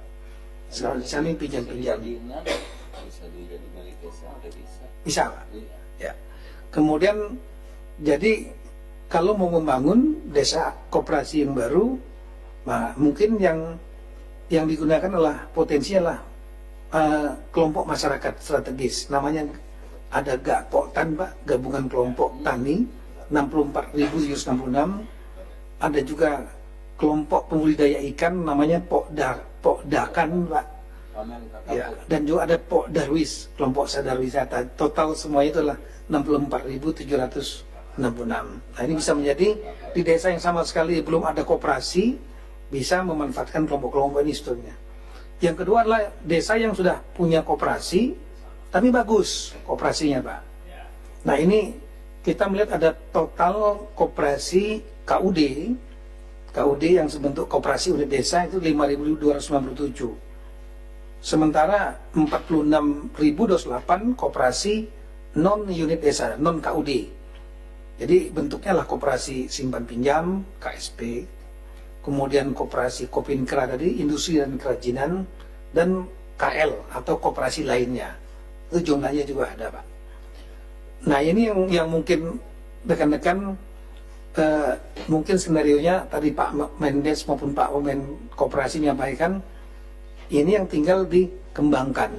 Saling pinjam-pinjam. Bisa jadi milik desa, Bisa, Pak. Ya. Kemudian, jadi kalau mau membangun desa koperasi yang baru, nah, mungkin yang digunakan adalah potensinya kelompok masyarakat strategis. Namanya ada GAPOTAN, Pak, Gabungan Kelompok Tani 64.766. Ada juga kelompok pembudidaya ikan namanya Pokdakan, Pak. Ya, dan juga ada Pokdarwis, kelompok sadar wisata. Total semuanya itu adalah 64.766. Nah, ini bisa menjadi di desa yang sama sekali belum ada koperasi, bisa memanfaatkan kelompok-kelompok ini sebetulnya. Yang kedua adalah desa yang sudah punya koperasi, tapi bagus koperasinya, Pak. Nah, ini kita melihat ada total koperasi KUD yang sebentuk koperasi unit desa itu 5.297. Sementara 46.028 koperasi non unit desa, non KUD. Jadi bentuknya lah koperasi simpan pinjam, KSP, kemudian koperasi Kopinkra tadi, industri dan kerajinan, dan KL atau koperasi lainnya. Itu jumlahnya juga ada, Pak. Nah, ini yang mungkin rekan-rekan mungkin skenarionya tadi Pak Mendes maupun Pak Wamen Koperasi menyampaikan, ini yang tinggal dikembangkan.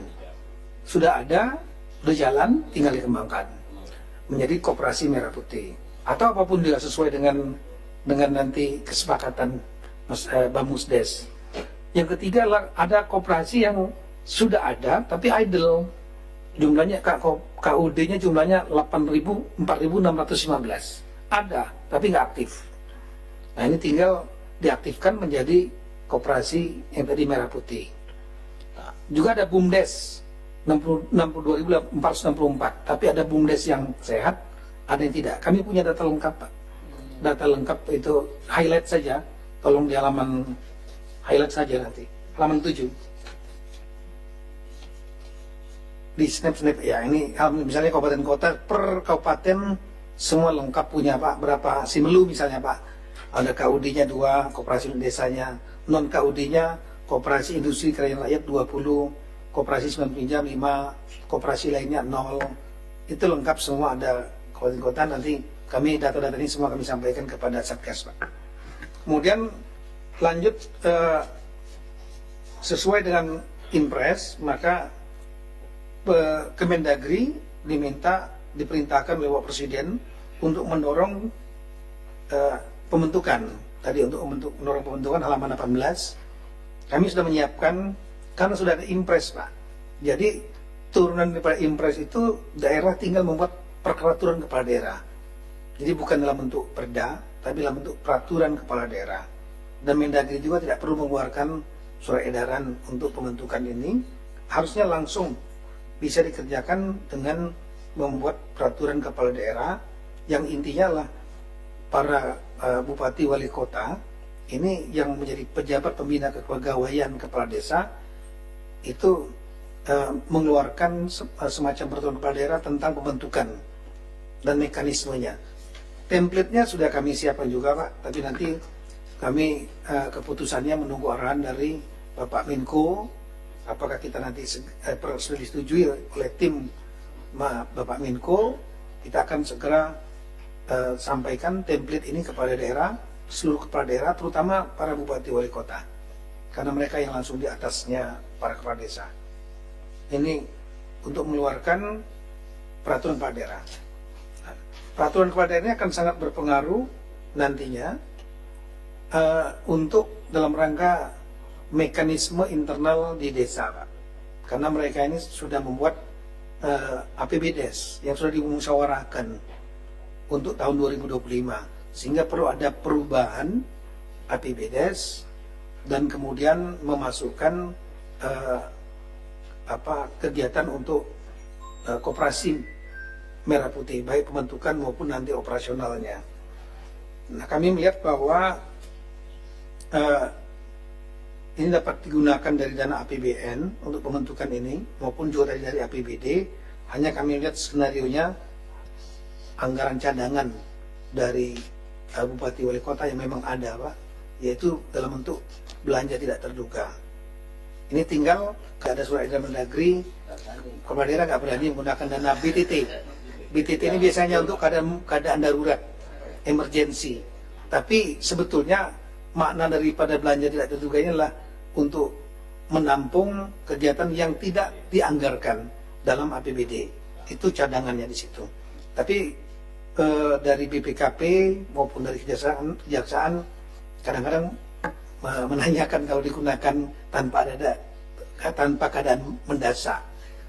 Sudah ada, sudah jalan, tinggal dikembangkan menjadi Koperasi Merah Putih atau apapun juga sesuai dengan nanti kesepakatan Bamusdes. Yang ketiga ada koperasi yang sudah ada tapi idle. Jumlahnya KUD-nya jumlahnya 4.615. Ada tapi nggak aktif. Nah, ini tinggal diaktifkan menjadi koperasi yang tadi Merah Putih. Nah, juga ada BUMDes 62.464, tapi ada BUMDes yang sehat, ada yang tidak. Kami punya data lengkap, Pak. Data lengkap itu highlight saja. Tolong di halaman highlight saja nanti. Halaman 7. Di snap ya, ini misalnya kabupaten kota per kabupaten semua lengkap punya, Pak. Berapa Simelu misalnya, Pak, ada KUD-nya 2, koperasi desanya. Non KUD-nya koperasi industri kerajinan rakyat 20, koperasi simpan pinjam 5, koperasi lainnya 0. Itu lengkap semua, ada kabupaten kota. Nanti kami data-data ini semua kami sampaikan kepada Satgas, Pak. Kemudian lanjut sesuai dengan Impres, maka Kemendagri diperintahkan oleh Bapak Presiden untuk mendorong pembentukan. Tadi untuk mendorong pembentukan halaman 18, kami sudah menyiapkan karena sudah ada Impres, Pak. Jadi turunan daripada Impres itu daerah tinggal membuat peraturan kepala daerah. Jadi bukan dalam bentuk perda, tapi dalam bentuk peraturan kepala daerah. Dan Mendagri juga tidak perlu mengeluarkan surat edaran untuk pembentukan ini, harusnya langsung bisa dikerjakan dengan membuat peraturan kepala daerah yang intinya lah para bupati wali kota ini yang menjadi pejabat pembina kepegawaian kepala desa itu mengeluarkan semacam peraturan kepala daerah tentang pembentukan dan mekanismenya. Template-nya sudah kami siapkan juga, Pak, tapi nanti kami keputusannya menunggu arahan dari Bapak Menko. Apakah kita nanti sudah disetujui oleh tim Bapak Menko, kita akan segera sampaikan template ini kepada daerah, seluruh kepala daerah, terutama para bupati wali kota, karena mereka yang langsung di atasnya para kepala desa. Ini untuk mengeluarkan peraturan kepala daerah. Peraturan kepala daerah ini akan sangat berpengaruh nantinya untuk dalam rangka mekanisme internal di desa, Pak. Karena mereka ini sudah membuat APBDes yang sudah dimusyawarahkan untuk tahun 2025, sehingga perlu ada perubahan APBDes dan kemudian memasukkan kegiatan untuk koperasi Merah Putih, baik pembentukan maupun nanti operasionalnya. Nah, kami melihat bahwa ini dapat digunakan dari dana APBN untuk pembentukan ini maupun juga dari APBD. Hanya kami lihat skenarionya anggaran cadangan dari bupati wali kota yang memang ada, Pak, yaitu dalam bentuk belanja tidak terduga. Ini tinggal ada surat edaran Mendagri, kepala daerah nggak berani menggunakan dana BTT. BTT ini biasanya untuk keadaan darurat, emergensi. Tapi sebetulnya makna daripada belanja tidak terduga ini adalah untuk menampung kegiatan yang tidak dianggarkan dalam APBD. Itu cadangannya di situ. Tapi dari BPKP maupun dari kejaksaan kadang-kadang menanyakan kalau digunakan tanpa keadaan mendesak,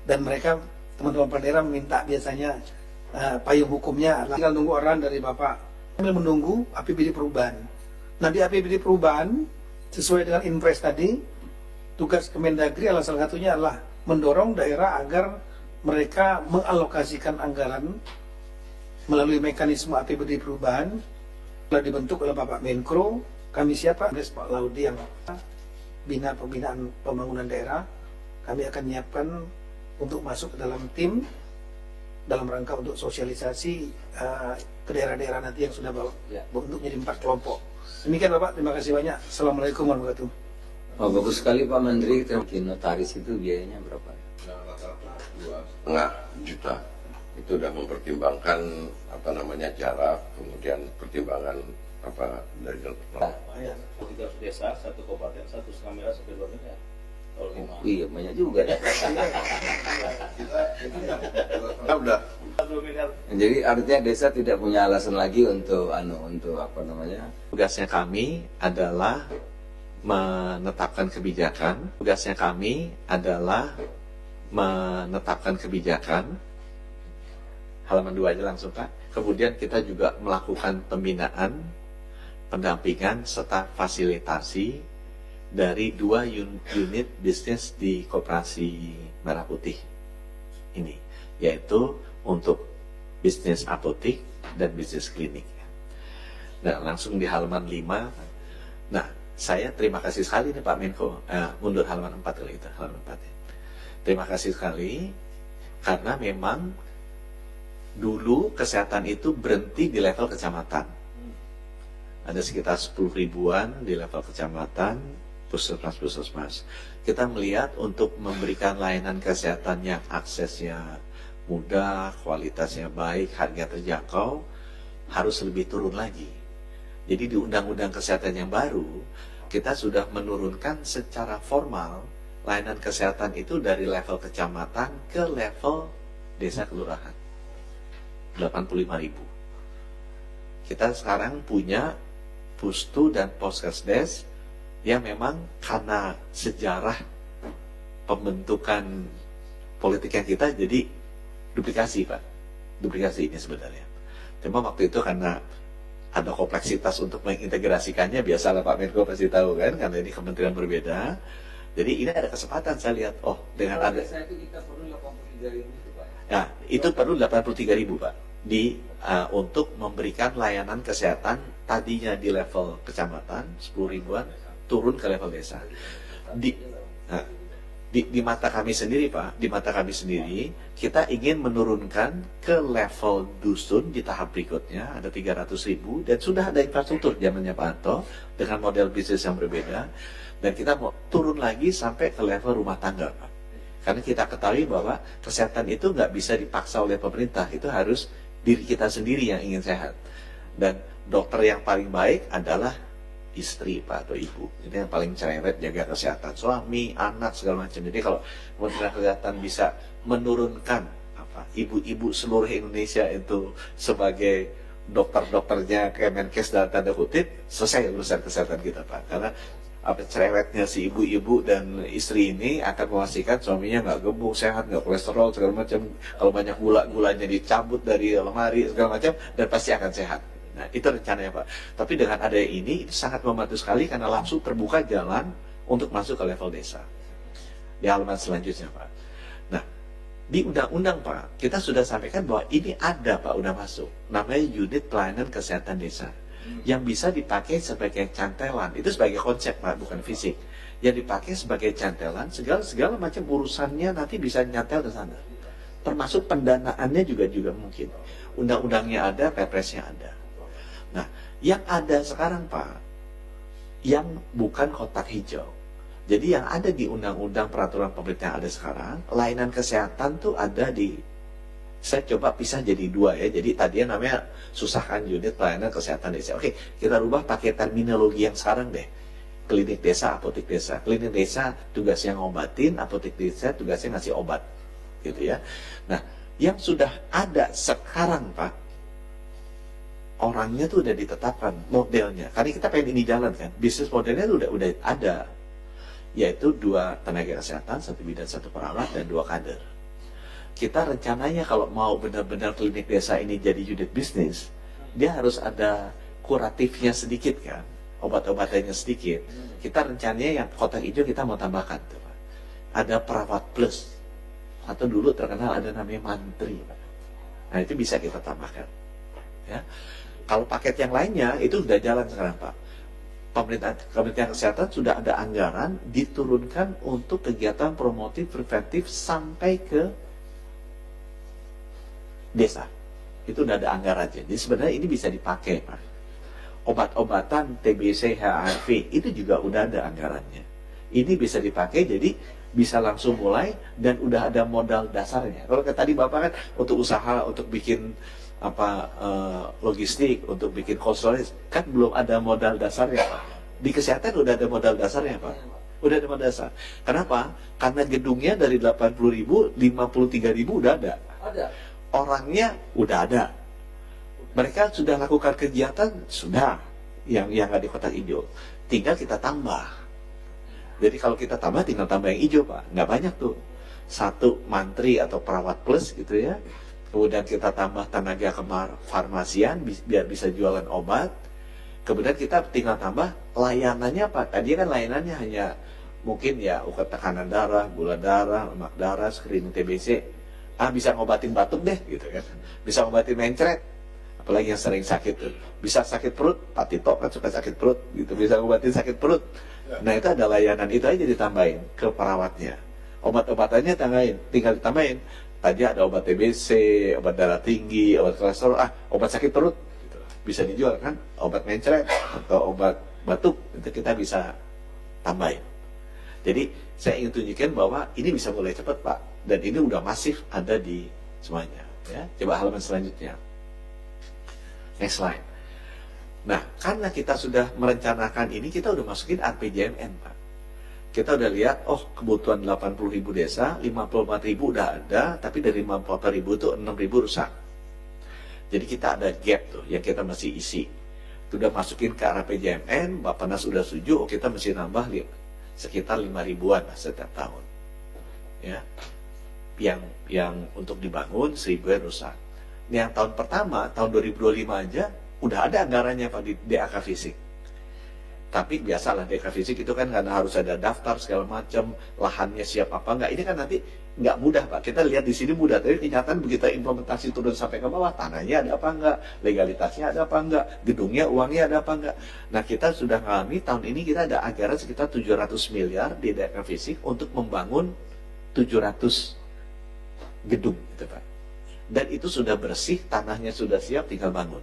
dan mereka teman-teman kepala daerah meminta biasanya payung hukumnya tinggal nunggu arahan dari Bapak. Kami menunggu APBD perubahan. Nah, di APBD perubahan sesuai dengan Impres tadi, tugas Kemendagri salah satunya adalah mendorong daerah agar mereka mengalokasikan anggaran melalui mekanisme APBD perubahan telah dibentuk oleh Bapak Menko. Kami siapa? Pak Laudi yang bina pembinaan pembangunan daerah. Kami akan menyiapkan untuk masuk ke dalam tim dalam rangka untuk sosialisasi ke daerah-daerah nanti yang sudah untuk menjadi 4 kelompok. Demikian Bapak, terima kasih banyak. Assalamualaikum warahmatullahi wabarakatuh. Oh, bagus sekali Pak Menteri. Mungkin notaris itu biayanya berapa? Setengah juta. Itu sudah mempertimbangkan jarak, kemudian pertimbangan dari Tiga desa, satu kabupaten, 1,5 miliar sampai 2 miliar. Iya banyak juga. Kita udah. Jadi artinya desa tidak punya alasan lagi untuk Tugasnya kami adalah menetapkan kebijakan. Tugasnya kami adalah menetapkan kebijakan. Halaman 2 aja langsung Pak. Kemudian kita juga melakukan pembinaan, pendampingan, serta fasilitasi dari 2 unit bisnis di Koperasi Merah Putih ini, yaitu untuk bisnis apotik dan bisnis klinik. Nah, langsung di halaman 5. Nah, saya terima kasih sekali nih Pak Menko. Mundur halaman 4 kali itu, halaman 4 ya. Terima kasih sekali karena memang dulu kesehatan itu berhenti di level kecamatan. Ada sekitar 10 ribuan di level kecamatan, puskesmas. Kita melihat untuk memberikan layanan kesehatan yang aksesnya mudah, kualitasnya baik, harga terjangkau, harus lebih turun lagi. Jadi di Undang-Undang Kesehatan yang baru, kita sudah menurunkan secara formal layanan kesehatan itu dari level kecamatan ke level desa kelurahan. 85.000. Kita sekarang punya pustu dan poskesdes yang memang karena sejarah pembentukan politik yang kita jadi duplikasi Pak. Duplikasi ini sebenarnya. Cuma waktu itu karena ada kompleksitas untuk mengintegrasikannya, biasalah Pak Menko pasti tahu kan, karena ini kementerian berbeda. Jadi ini ada kesempatan saya lihat, dengan ada itu kita perlu 83.000 Pak. Nah, itu perlu 83.000 Pak untuk memberikan layanan kesehatan tadinya di level kecamatan 10 ribuan turun ke level desa. Di mata kami sendiri Pak, di mata kami sendiri kita ingin menurunkan ke level dusun di tahap berikutnya ada 300.000 dan sudah ada infrastruktur zamannya Pak Anto dengan model bisnis yang berbeda, dan kita mau turun lagi sampai ke level rumah tangga Pak. Karena kita ketahui bahwa kesehatan itu nggak bisa dipaksa oleh pemerintah, itu harus diri kita sendiri yang ingin sehat. Dan dokter yang paling baik adalah istri Pak atau ibu. Ini yang paling cerewet jaga kesehatan suami, anak segala macam. Jadi kalau Kementerian Kesehatan bisa menurunkan ibu-ibu seluruh Indonesia itu sebagai dokter-dokternya Kemenkes dalam tanda kutip, selesai urusan kesehatan kita Pak. Karena cerewetnya si ibu-ibu dan istri ini akan memastikan suaminya nggak gemuk, sehat, nggak kolesterol segala macam. Kalau banyak gulanya dicabut dari lemari segala macam, dan pasti akan sehat. Nah, itu rencananya Pak. Tapi dengan ada ini sangat membantu sekali karena langsung terbuka jalan untuk masuk ke level desa. Di halaman selanjutnya Pak. Nah, di undang-undang Pak, kita sudah sampaikan bahwa ini ada Pak, udah masuk. Namanya unit pelayanan kesehatan desa. Yang bisa dipakai sebagai cantelan, itu sebagai konsep Pak, bukan fisik. Yang dipakai sebagai cantelan, segala macam urusannya nanti bisa nyantel ke sana. Termasuk pendanaannya juga mungkin. Undang-undangnya ada, perpresnya ada. Nah, yang ada sekarang Pak, yang bukan kotak hijau. Jadi yang ada di undang-undang peraturan pemerintah yang ada sekarang, layanan kesehatan tuh ada di, saya coba pisah jadi 2 ya. Jadi tadinya namanya susahkan unit pelayanan kesehatan desa. Oke, kita rubah pakai terminologi yang sekarang deh. Klinik desa, apotek desa. Klinik desa tugasnya ngobatin, apotek desa tugasnya ngasih obat. Gitu ya. Nah, yang sudah ada sekarang Pak, orangnya tuh udah ditetapkan modelnya. Karena kita pengen ini jalan kan. Bisnis modelnya tuh udah ada. Yaitu 2 tenaga kesehatan, 1 bidan, 1 perawat, dan 2 kader. Kita rencananya kalau mau benar-benar klinik desa ini jadi unit bisnis, dia harus ada kuratifnya sedikit kan, obat-obatannya sedikit. Kita rencananya yang kotak hijau kita mau tambahkan tuh Pak. Ada perawat plus, atau dulu terkenal ada namanya mantri Pak. Nah itu bisa kita tambahkan. Ya. Kalau paket yang lainnya itu sudah jalan sekarang Pak. Kementerian Kesehatan sudah ada anggaran diturunkan untuk kegiatan promotif preventif sampai ke desa. Itu udah ada anggarannya. Jadi sebenarnya ini bisa dipakai Pak. Obat-obatan TBC, HIV itu juga udah ada anggarannya. Ini bisa dipakai, jadi bisa langsung mulai dan udah ada modal dasarnya. Kalau tadi Bapak kan untuk usaha, untuk bikin logistik, untuk bikin cold storage, kan belum ada modal dasarnya Pak. Di kesehatan udah ada modal dasarnya Pak. Udah ada modal dasar. Kenapa? Karena gedungnya dari 80.000, 53.000 udah ada. Orangnya udah ada. Mereka sudah lakukan kegiatan, sudah. Yang nggak di kotak hijau. Tinggal kita tambah. Jadi kalau kita tambah, tinggal tambah yang hijau Pak. Nggak banyak tuh. 1 mantri atau perawat plus gitu ya. Kemudian kita tambah tenaga farmasian biar bisa jualan obat. Kemudian kita tinggal tambah layanannya Pak. Tadi kan layanannya hanya mungkin ya ukur tekanan darah, gula darah, lemak darah, screening TBC. Bisa ngobatin batuk deh gitu kan. Bisa ngobatin mencret. Apalagi yang sering sakit tuh. Bisa sakit perut, Pak Tito kan suka sakit perut gitu. Bisa ngobatin sakit perut. Nah itu ada layanan itu aja ditambahin ke perawatnya. Obat-obatannya tinggal ditambahin. Tadi ada obat TBC, obat darah tinggi, obat kolesterol, obat sakit perut, gitu. Bisa dijual kan, obat mencret atau obat batuk, itu kita bisa tambahin. Jadi saya ingin tunjukkan bahwa ini bisa mulai cepat Pak, dan ini udah masif ada di semuanya. Ya. Coba halaman selanjutnya. Next slide. Nah, karena kita sudah merencanakan ini, kita udah masukin RPJMN Pak. Kita udah lihat, kebutuhan 80.000 desa, 54.000 udah ada, tapi dari 54.000 itu 6.000 rusak. Jadi kita ada gap tuh, yang kita masih isi. Sudah masukin ke RPJMN, Bappenas sudah setuju, kita mesti nambah sekitar 5.000-an setiap tahun. Ya, yang untuk dibangun 1.000-an rusak. Yang tahun pertama, tahun 2025 aja, udah ada anggarannya Pak di DAK Fisik. Tapi biasalah DK Fisik itu kan karena harus ada daftar segala macam, lahannya siap apa enggak. Ini kan nanti nggak mudah Pak. Kita lihat di sini mudah, tapi kenyataan begitu implementasi turun sampai ke bawah, tanahnya ada apa enggak, legalitasnya ada apa enggak, gedungnya, uangnya ada apa enggak. Nah kita sudah ngalami tahun ini kita ada anggaran sekitar 700 miliar di DK Fisik untuk membangun 700 gedung gitu Pak. Dan itu sudah bersih, tanahnya sudah siap, tinggal bangun.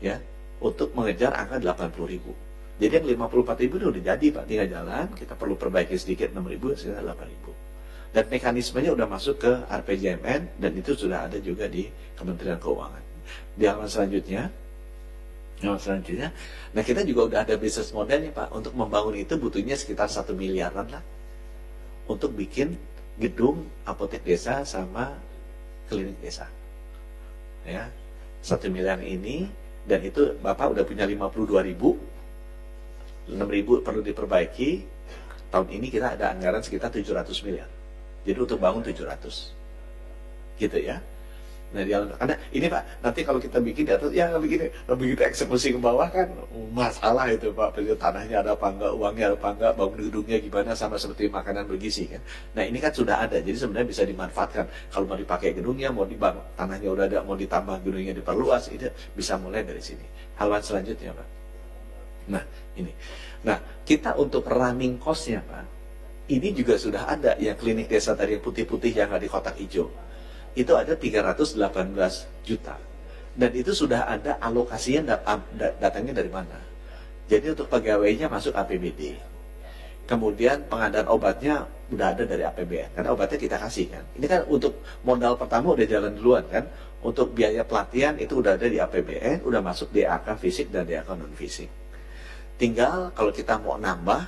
Ya, untuk mengejar angka 80.000. Jadi yang 54.000 itu udah jadi Pak, tinggal jalan, kita perlu perbaiki sedikit 6.000, sekitar 8.000. Dan mekanismenya udah masuk ke RPJMN, dan itu sudah ada juga di Kementerian Keuangan. Di halaman selanjutnya, nah kita juga udah ada bisnis modelnya Pak, untuk membangun itu butuhnya sekitar 1 miliaran lah, untuk bikin gedung apotek desa sama klinik desa. Ya, 1 miliar ini, dan itu Bapak udah punya 52.000, 6.000 perlu diperbaiki. Tahun ini kita ada anggaran sekitar 700 miliar. Jadi untuk bangun 700. Gitu ya. Nah, karena ini Pak, nanti kalau kita bikin di atas, ya begini, begitu eksekusi ke bawah kan masalah itu Pak. Tanahnya ada apa enggak, uangnya ada apa enggak, bangun gedungnya gimana, sama seperti makanan bergizi kan. Nah ini kan sudah ada, jadi sebenarnya bisa dimanfaatkan. Kalau mau dipakai gedungnya, mau dibangun, tanahnya udah ada, mau ditambah gedungnya diperluas, itu bisa mulai dari sini. Halaman selanjutnya Pak. Nah ini, nah kita untuk running cost-nya Pak, ini juga sudah ada yang klinik desa tadi yang putih-putih yang ada di kotak hijau. Itu ada 318 juta. Dan itu sudah ada alokasinya, datangnya dari mana. Jadi untuk pegawainya masuk APBD. Kemudian pengadaan obatnya udah ada dari APBN. Karena obatnya kita kasih kan. Ini kan untuk modal pertama udah jalan duluan kan. Untuk biaya pelatihan itu udah ada di APBN, udah masuk DAK Fisik dan DAK non-fisik. Tinggal kalau kita mau nambah,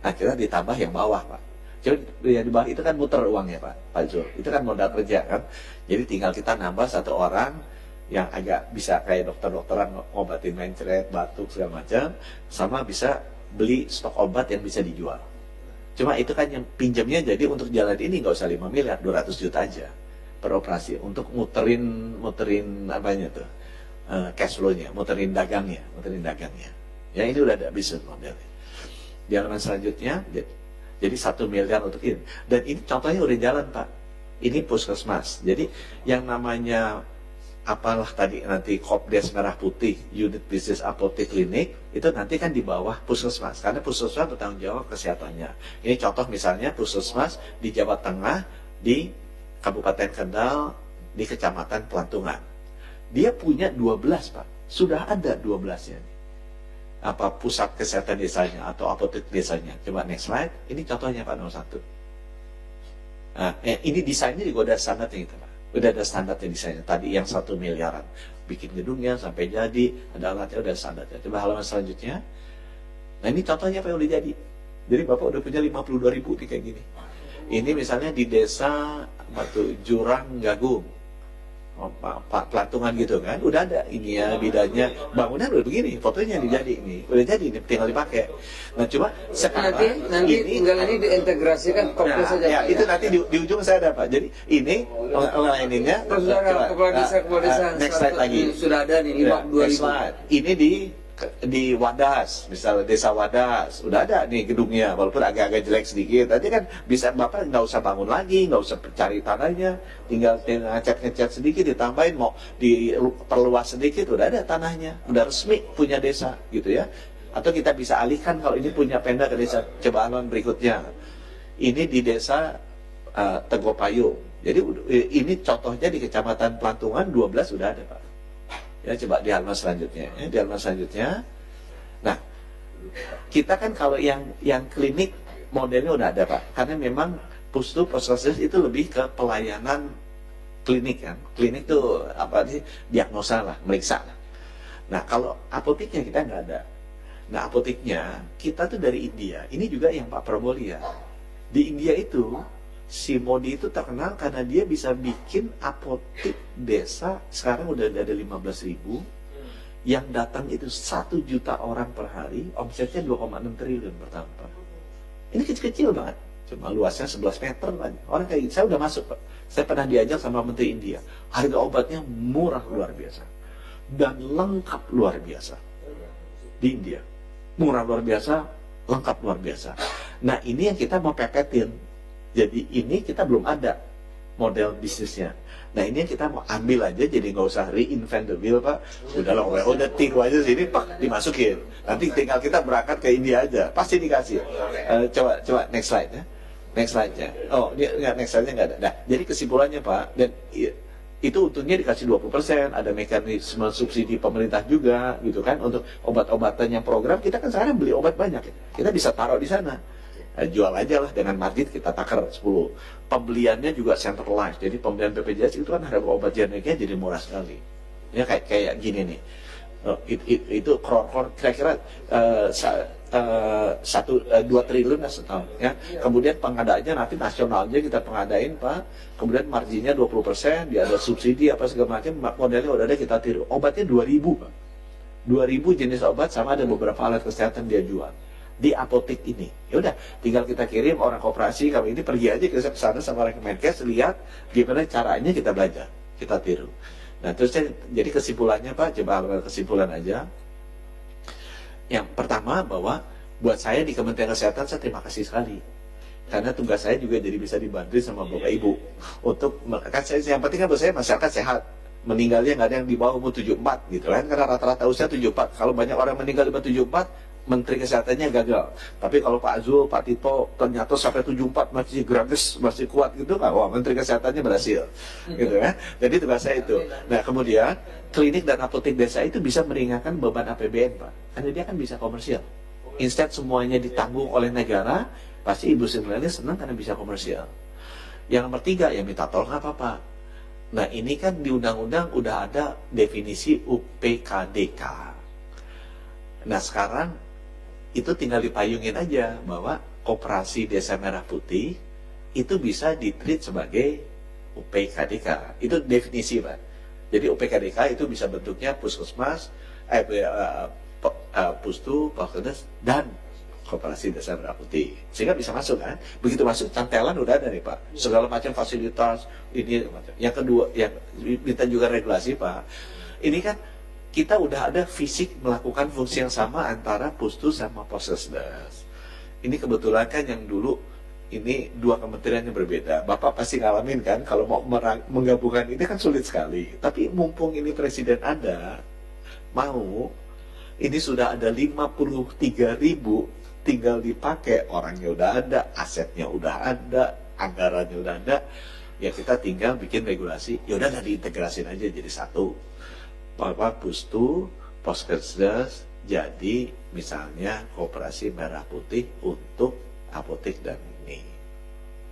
nah kita ditambah yang bawah Pak. Jadi yang di bawah itu kan muter uangnya Pak Zul. Itu kan modal kerja kan. Jadi tinggal kita nambah 1 orang yang agak bisa kayak dokter-dokteran ngobatin mencret, batuk segala macam, sama bisa beli stok obat yang bisa dijual. Cuma itu kan yang pinjamnya, jadi untuk jalan ini nggak usah 5 miliar, 200 juta aja per operasi untuk muterin apanya tuh, cash flow-nya, muterin dagangnya. Ya ini udah ada bisnis modelnya. Di halaman selanjutnya, jadi 1 miliar untuk ini. Dan ini contohnya udah jalan Pak. Ini puskesmas. Jadi yang namanya apalah tadi nanti Kopdes Merah Putih, unit bisnis apotek klinik, itu nanti kan di bawah puskesmas, karena puskesmas bertanggung jawab kesehatannya. Ini contoh misalnya puskesmas di Jawa Tengah, di Kabupaten Kendal, di Kecamatan Pelantungan. Dia punya 12, Pak. Sudah ada 12-nya. Apa pusat kesehatan desanya atau apotek desanya. Coba next slide. Ini contohnya Pak nomor 1. Nah, ini desainnya juga udah standarnya gitu, Pak. Udah ada standarnya desainnya. Tadi yang 1 miliaran. Bikin gedungnya sampai jadi, ada alatnya, udah standarnya. Coba halaman selanjutnya. Nah ini contohnya apa yang udah jadi. Jadi Bapak udah punya 52.000 nih kayak gini. Ini misalnya di desa Jurang Gagung. Pak Pelantungan gitu kan, udah ada ini ya bidangnya, bangunan udah begini, fotonya dijadi ini, udah jadi ini tinggal dipakai. Nah coba sekarang nanti tinggal ini diintegrasikan Kopdes saja. Ya, Pak, itu nanti di ujung saya ada Pak. Jadi ini lainnya. Saudara kepala desa next slide lagi. sudah ada nih Ya, 52.000. next slide. Ini di Wadas, misalnya desa Wadas, udah ada nih gedungnya, walaupun agak-agak jelek sedikit. Tadi kan bisa Bapak nggak usah bangun lagi, nggak usah cari tanahnya, tinggal ngecat sedikit, ditambahin, mau diperluas sedikit, udah ada tanahnya, udah resmi punya desa, gitu ya. Atau kita bisa alihkan kalau ini punya Pemda ke desa. Coba halaman berikutnya. Ini di desa Tegopayung. Jadi ini contohnya di Kecamatan Pelantungan 12 sudah ada Pak. Ya coba di halaman selanjutnya. Di halaman selanjutnya. Nah, kita kan kalau yang klinik modelnya udah ada Pak. Karena memang puskesmas itu lebih ke pelayanan klinik kan. Klinik tuh apa sih? Diagnosa lah, meriksa lah. Nah, kalau apoteknya kita nggak ada. Nah, apoteknya kita tuh dari India. Ini juga yang Pak Prabowo lihat. Di India itu si Modi itu terkenal karena dia bisa bikin apotek desa, sekarang udah ada 15.000, yang datang itu 1 juta orang per hari, omsetnya 2,6 triliun per tahun Pak. Ini kecil-kecil banget, cuma luasnya 11 meter Pak. Orang kayak gitu, saya udah masuk Pak. Saya pernah diajak sama Menteri India, harga obatnya murah luar biasa dan lengkap luar biasa di India. Murah luar biasa, lengkap luar biasa. Nah ini yang kita mau pepetin. Jadi ini kita belum ada model bisnisnya. Nah ini yang kita mau ambil aja, jadi nggak usah reinvent the wheel Pak. Udahlah, udah tiru aja sini Pak, dimasukin. Nanti tinggal kita berangkat ke India aja, pasti dikasih. Coba next slide ya. Next slide-nya. Oh, next slide-nya nggak ada. Nah, jadi kesimpulannya Pak, dan itu untungnya dikasih 20%, ada mekanisme subsidi pemerintah juga gitu kan, untuk obat-obatan yang program. Kita kan sekarang beli obat banyak ya. Kita bisa taruh di sana. Jual aja lah dengan margin kita takar 10. Pembeliannya juga centralized. Jadi pembelian BPJS itu kan harga obat generiknya jadi murah sekali. Ya kayak gini nih. Itu kira-kira 2 triliun lah setahun ya. Kemudian pengadaannya nanti nasionalnya kita pengadain Pak. Kemudian marginnya 20%, dia ada subsidi apa segala macam, modelnya udah ada kita tiru. Obatnya 2.000 Pak. 2.000 jenis obat, sama ada beberapa alat kesehatan dia jual di apotek ini. Ya udah, tinggal kita kirim orang koperasi kami ini pergi aja ke sana sama Kemenkes, lihat gimana caranya, kita belajar, kita tiru. Nah terus jadi kesimpulannya Pak, coba halaman kesimpulan aja. Yang pertama bahwa buat saya di Kementerian Kesehatan saya terima kasih sekali, karena tugas saya juga jadi bisa dibantu sama Bapak Ibu untuk kan saya, yang penting kan buat saya masyarakat sehat, meninggalnya nggak ada yang di bawah umur 74 gitu kan, karena rata-rata usia 74. Kalau banyak orang meninggal di bawah 74, Menteri Kesehatannya gagal. Tapi kalau Pak Azul, Pak Tito ternyata sampai 74 masih gratis, masih kuat gitu kan, wah Menteri Kesehatannya berhasil gitu kan. Jadi tugas saya itu. Nah kemudian klinik dan apotek desa itu bisa meringankan beban APBN Pak, karena dia kan bisa komersial. Instead semuanya ditanggung oleh negara, pasti Ibu Sri Mulyani senang karena bisa komersial. Yang nomor 3 ya minta tolong apa-apa. Nah ini kan di undang-undang udah ada definisi UPKDK. Nah sekarang itu tinggal dipayungin aja bahwa Koperasi Desa Merah Putih itu bisa ditreat sebagai UPKDK. Itu definisi Pak. Jadi UPKDK itu bisa bentuknya puskesmas, pustu, Polkades, dan Koperasi Desa Merah Putih. Sehingga bisa masuk kan. Begitu masuk, cantelan udah ada nih Pak. Segala macam fasilitas, ini macam. Yang kedua, yang kita juga regulasi Pak. Ini kan kita udah ada fisik melakukan fungsi yang sama antara pustu sama Polkesdes. Ini kebetulan kan yang dulu ini dua kementerian yang berbeda. Bapak pasti ngalamin kan, kalau mau menggabungkan ini kan sulit sekali. Tapi mumpung ini presiden ada, mau, ini sudah ada 53.000, tinggal dipakai, orangnya udah ada, asetnya udah ada, anggarannya udah ada, ya kita tinggal bikin regulasi, ya udah diintegrasin aja jadi satu. Pustu, Poskesdes, jadi misalnya Koperasi Merah Putih untuk apotek dan ini.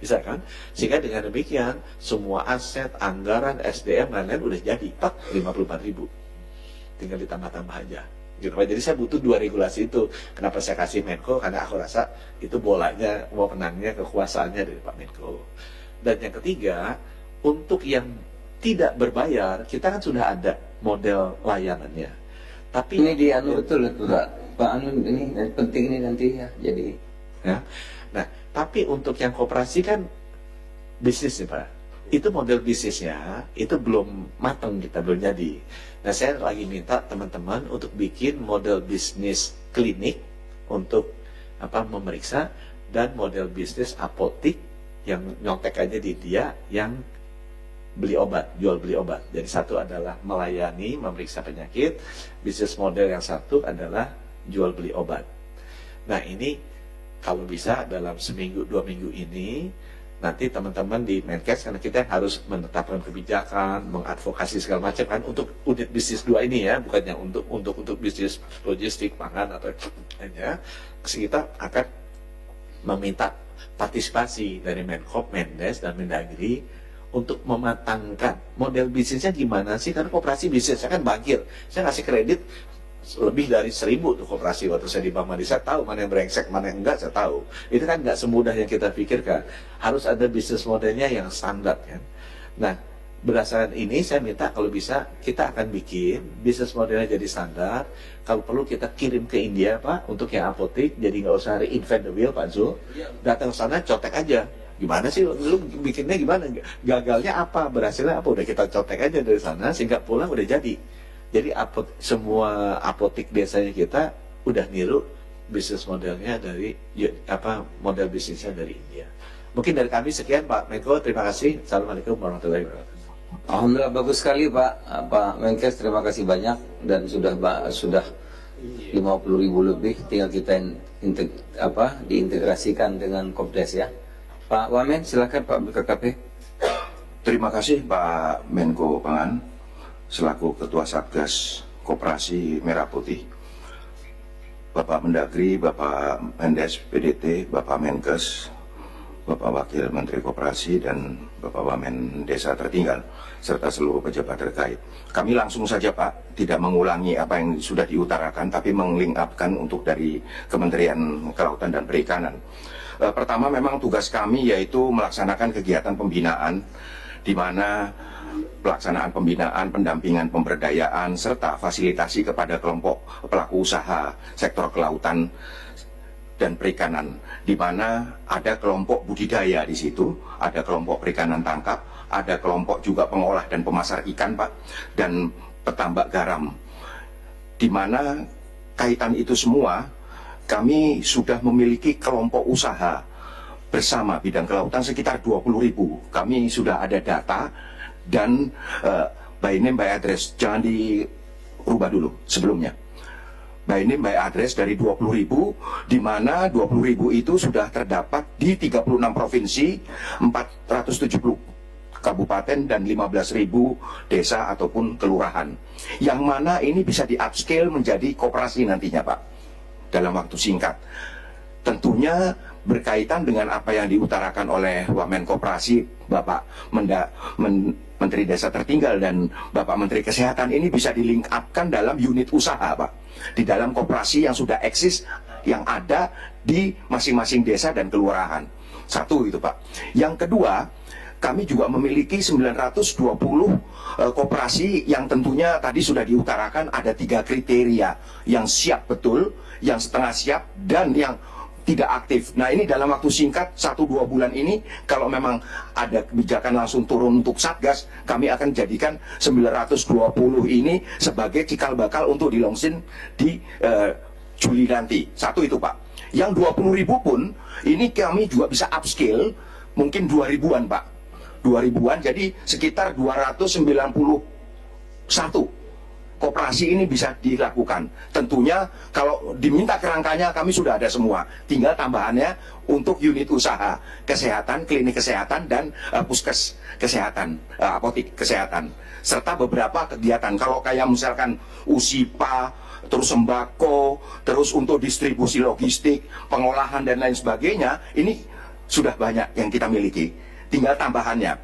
Bisa kan? Sehingga dengan demikian semua aset, anggaran, SDM lain-lain udah jadi. Pak, 54.000. Tinggal ditambah-tambah aja. Gitu. Jadi saya butuh dua regulasi itu. Kenapa saya kasih Menko? Karena aku rasa itu bolanya, mau menangnya, kekuasaannya dari Pak Menko. Dan yang ketiga, untuk yang tidak berbayar, kita kan sudah ada model layanannya. Tapi Ini di anu betul itu Pak Anu, ini penting ini nanti ya. Jadi ya. Nah, tapi untuk yang koperasi kan bisnis nih Pak. Itu model bisnisnya itu belum matang, kita belum jadi. Nah, saya lagi minta teman-teman untuk bikin model bisnis klinik untuk memeriksa, dan model bisnis apotik yang nyontek aja di dia yang beli obat, jual beli obat. Jadi satu adalah melayani, memeriksa penyakit, bisnis model yang satu adalah jual beli obat. Nah, ini kalau bisa dalam seminggu 2 minggu ini, nanti teman-teman di Menkes, karena kita harus menetapkan kebijakan, mengadvokasi segala macam kan untuk unit bisnis 2 ini ya, bukannya untuk bisnis logistik, pangan atau lainnya. Kita akan meminta partisipasi dari Menkop, Mendes dan Mendagri untuk mematangkan model bisnisnya gimana sih, karena koperasi bisnisnya kan bangkir. Saya ngasih kredit lebih dari 1.000 tuh koperasi waktu saya di Bank Mandiri. Saya tahu mana yang brengsek, mana yang enggak, saya tahu. Itu kan nggak semudah yang kita pikirkan. Harus ada bisnis modelnya yang standar kan. Nah, berdasarkan ini saya minta kalau bisa kita akan bikin bisnis modelnya jadi standar. Kalau perlu kita kirim ke India Pak untuk yang apotek, jadi nggak usah reinvent the wheel Pak Zul. Datang ke sana cotek aja. Gimana sih lu bikinnya gimana? Gagalnya apa? Berhasilnya apa? Udah kita cotek aja dari sana sehingga pulang udah jadi. Jadi semua apotek desanya kita udah niru bisnis modelnya dari model bisnisnya dari India. Mungkin dari kami sekian Pak Menko, terima kasih. Assalamualaikum warahmatullahi wabarakatuh. alhamdulillah bagus sekali Pak Menkes, terima kasih banyak, dan sudah 50.000 lebih, tinggal kita diintegrasikan dengan Kopdes ya. Pak Wamen, silakan Pak BKKP. Terima kasih Pak Menko Pangan selaku Ketua Satgas Koperasi Merah Putih, Bapak Mendagri, Bapak Mendes PDT, Bapak Menkes, Bapak Wakil Menteri Koperasi, dan Bapak Wamen Desa Tertinggal, serta seluruh pejabat terkait. Kami langsung saja Pak, tidak mengulangi apa yang sudah diutarakan, tapi meng-link up-kan untuk dari Kementerian Kelautan dan Perikanan. Pertama, memang tugas kami yaitu melaksanakan kegiatan pembinaan, di mana pelaksanaan pembinaan, pendampingan, pemberdayaan, serta fasilitasi kepada kelompok pelaku usaha sektor kelautan dan perikanan, di mana ada kelompok budidaya di situ, ada kelompok perikanan tangkap, ada kelompok juga pengolah dan pemasar ikan Pak, dan petambak garam, di mana kaitan itu semua kami sudah memiliki kelompok usaha bersama bidang kelautan sekitar 20.000. Kami sudah ada data dan by name by address, jangan dirubah dulu sebelumnya. By name by address dari 20.000, di mana 20.000 itu sudah terdapat di 36 provinsi, 470 kabupaten dan 15.000 desa ataupun kelurahan. Yang mana ini bisa di-upscale menjadi koperasi nantinya Pak, dalam waktu singkat. Tentunya berkaitan dengan apa yang diutarakan oleh Wamen Koperasi, Bapak Menteri Desa Tertinggal dan Bapak Menteri Kesehatan, ini bisa di-link up-kan dalam unit usaha Pak, di dalam koperasi yang sudah eksis, yang ada di masing-masing desa dan kelurahan. Satu itu Pak. Yang kedua, kami juga memiliki 920 koperasi yang tentunya tadi sudah diutarakan ada 3 kriteria, yang siap betul, yang setengah siap, dan yang tidak aktif. Nah, ini dalam waktu singkat 1-2 bulan ini, kalau memang ada kebijakan langsung turun untuk Satgas, kami akan jadikan 920 ini sebagai cikal bakal untuk dilongsin di Juli nanti. Satu itu Pak. Yang 20.000 pun ini kami juga bisa upscale mungkin 2.000-an Pak. 2.000-an jadi sekitar 291 koperasi ini bisa dilakukan. Tentunya kalau diminta kerangkanya kami sudah ada semua. Tinggal tambahannya untuk unit usaha kesehatan, klinik kesehatan dan puskes kesehatan, apotek kesehatan, serta beberapa kegiatan. Kalau kayak misalkan USIPA, terus sembako, terus untuk distribusi logistik, pengolahan dan lain sebagainya, ini sudah banyak yang kita miliki. Tinggal tambahannya.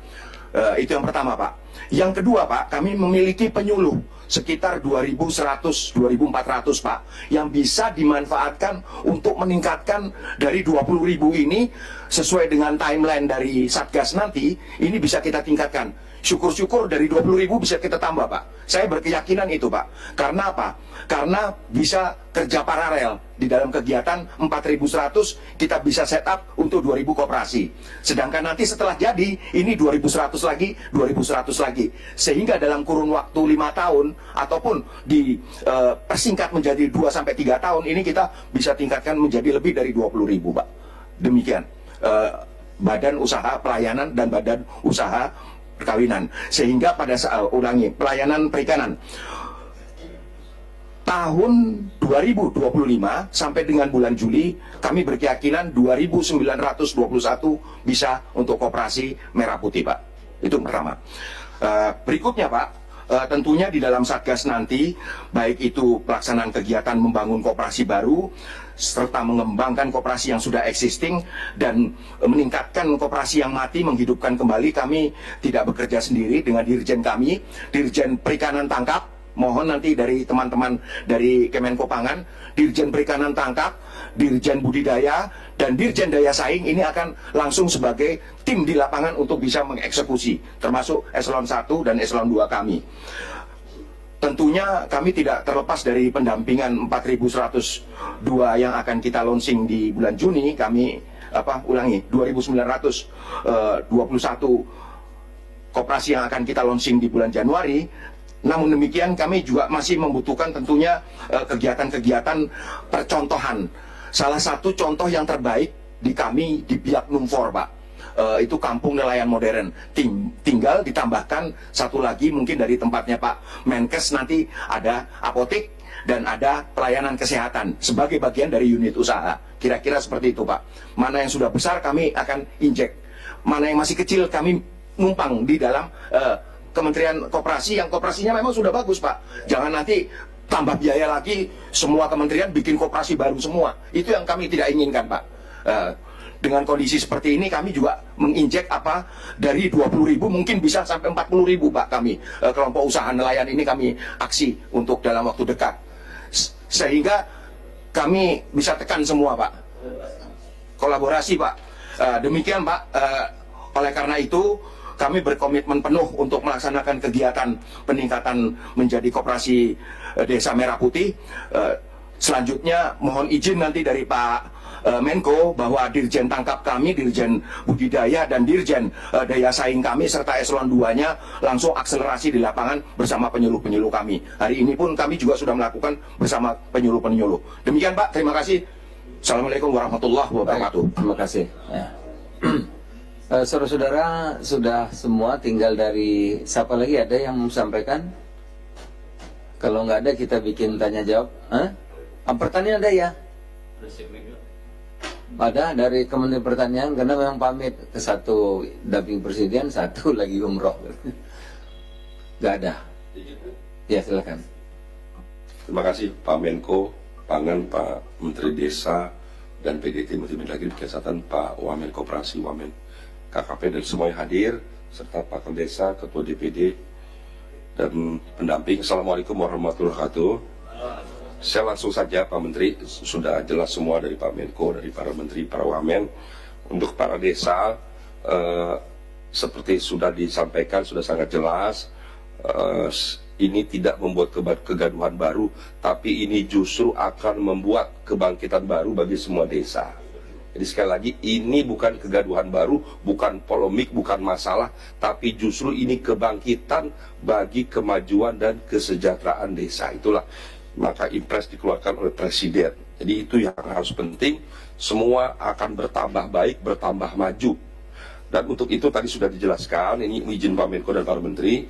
Itu yang pertama Pak. Yang kedua Pak, kami memiliki penyuluh sekitar 2.100, 2.400 Pak, yang bisa dimanfaatkan untuk meningkatkan dari 20.000 ini sesuai dengan timeline dari Satgas nanti, ini bisa kita tingkatkan. Syukur-syukur dari 20.000 bisa kita tambah Pak. Saya berkeyakinan itu Pak. Karena apa? Karena bisa kerja paralel. Di dalam kegiatan 4.100 kita bisa set up untuk 2.000 koperasi. Sedangkan nanti setelah jadi ini 2.100 lagi, 2.100 lagi. Sehingga dalam kurun waktu 5 tahun ataupun persingkat menjadi 2-3 tahun ini kita bisa tingkatkan menjadi lebih dari 20.000 Pak. Demikian. Badan usaha pelayanan dan badan usaha perkawinan. Sehingga pada saat pelayanan perikanan tahun 2025 sampai dengan bulan Juli kami berkeyakinan 2.921 bisa untuk koperasi merah putih Pak. Itu pertama. Berikutnya Pak, tentunya di dalam Satgas nanti baik itu pelaksanaan kegiatan membangun koperasi baru serta mengembangkan koperasi yang sudah existing dan meningkatkan koperasi yang mati, menghidupkan kembali. Kami tidak bekerja sendiri dengan dirjen kami, Dirjen Perikanan Tangkap. Mohon nanti dari teman-teman dari Kemenko Pangan, Dirjen Perikanan Tangkap, Dirjen Budidaya, dan Dirjen Daya Saing ini akan langsung sebagai tim di lapangan untuk bisa mengeksekusi, termasuk Eselon 1 dan Eselon 2 kami. Tentunya kami tidak terlepas dari pendampingan 4.102 yang akan kita launching di bulan Juni. Kami 2.921 koperasi yang akan kita launching di bulan Januari. Namun demikian kami juga masih membutuhkan tentunya kegiatan-kegiatan percontohan. Salah satu contoh yang terbaik di kami di Biak Numfor Pak, itu kampung nelayan modern. Tinggal ditambahkan satu lagi mungkin dari tempatnya Pak Menkes, nanti ada apotek dan ada pelayanan kesehatan sebagai bagian dari unit usaha. Kira-kira seperti itu Pak. Mana yang sudah besar kami akan injek, mana yang masih kecil kami numpang di dalam Kementerian Koperasi yang koperasinya memang sudah bagus Pak. Jangan nanti tambah biaya lagi, semua kementerian bikin koperasi baru semua. Itu yang kami tidak inginkan Pak. Dengan kondisi seperti ini kami juga menginjek dari 20.000 mungkin bisa sampai 40.000 Pak kami. Kelompok usaha nelayan ini kami aksi untuk dalam waktu dekat. Sehingga kami bisa tekan semua Pak. Kolaborasi Pak. Demikian Pak. Oleh karena itu kami berkomitmen penuh untuk melaksanakan kegiatan peningkatan menjadi koperasi Desa Merah Putih. Selanjutnya mohon izin nanti dari Pak Menko bahwa Dirjen Tangkap kami, Dirjen Budidaya dan Dirjen Daya Saing kami serta Eselon 2-nya langsung akselerasi di lapangan bersama penyuluh-penyuluh kami. Hari ini pun kami juga sudah melakukan bersama penyuluh-penyuluh. Demikian Pak, terima kasih. Assalamualaikum warahmatullahi wabarakatuh. Terima kasih. Ya. Saudara-saudara sudah semua, tinggal dari siapa lagi ada yang mau sampaikan? Kalau nggak ada kita bikin tanya jawab. Pertanyaan ada ya? Ada dari Kementerian Pertanian karena memang pamit ke satu damping presiden, satu lagi umroh. Nggak ada. Ya silakan. Terima kasih Pak Menko Pangan, Pak Menteri Desa dan PDT Menteri Mendagri Kesehatan, Pak Wamen Koperasi, Wamen KKP dan semua yang hadir, serta Pak Kepala Desa, Ketua DPD dan pendamping. Assalamualaikum warahmatullahi wabarakatuh. Saya langsung saja Pak Menteri, sudah jelas semua dari Pak Menko, dari para Menteri, para Wamen. Untuk para desa, seperti sudah disampaikan, sudah sangat jelas, ini tidak membuat kegaduhan baru, tapi ini justru akan membuat kebangkitan baru bagi semua desa. Jadi sekali lagi, ini bukan kegaduhan baru, bukan polemik, bukan masalah, tapi justru ini kebangkitan bagi kemajuan dan kesejahteraan desa. Itulah maka impres dikeluarkan oleh presiden. Jadi itu yang harus penting, semua akan bertambah baik, bertambah maju. Dan untuk itu tadi sudah dijelaskan, ini izin Pak Menko dan para Menteri,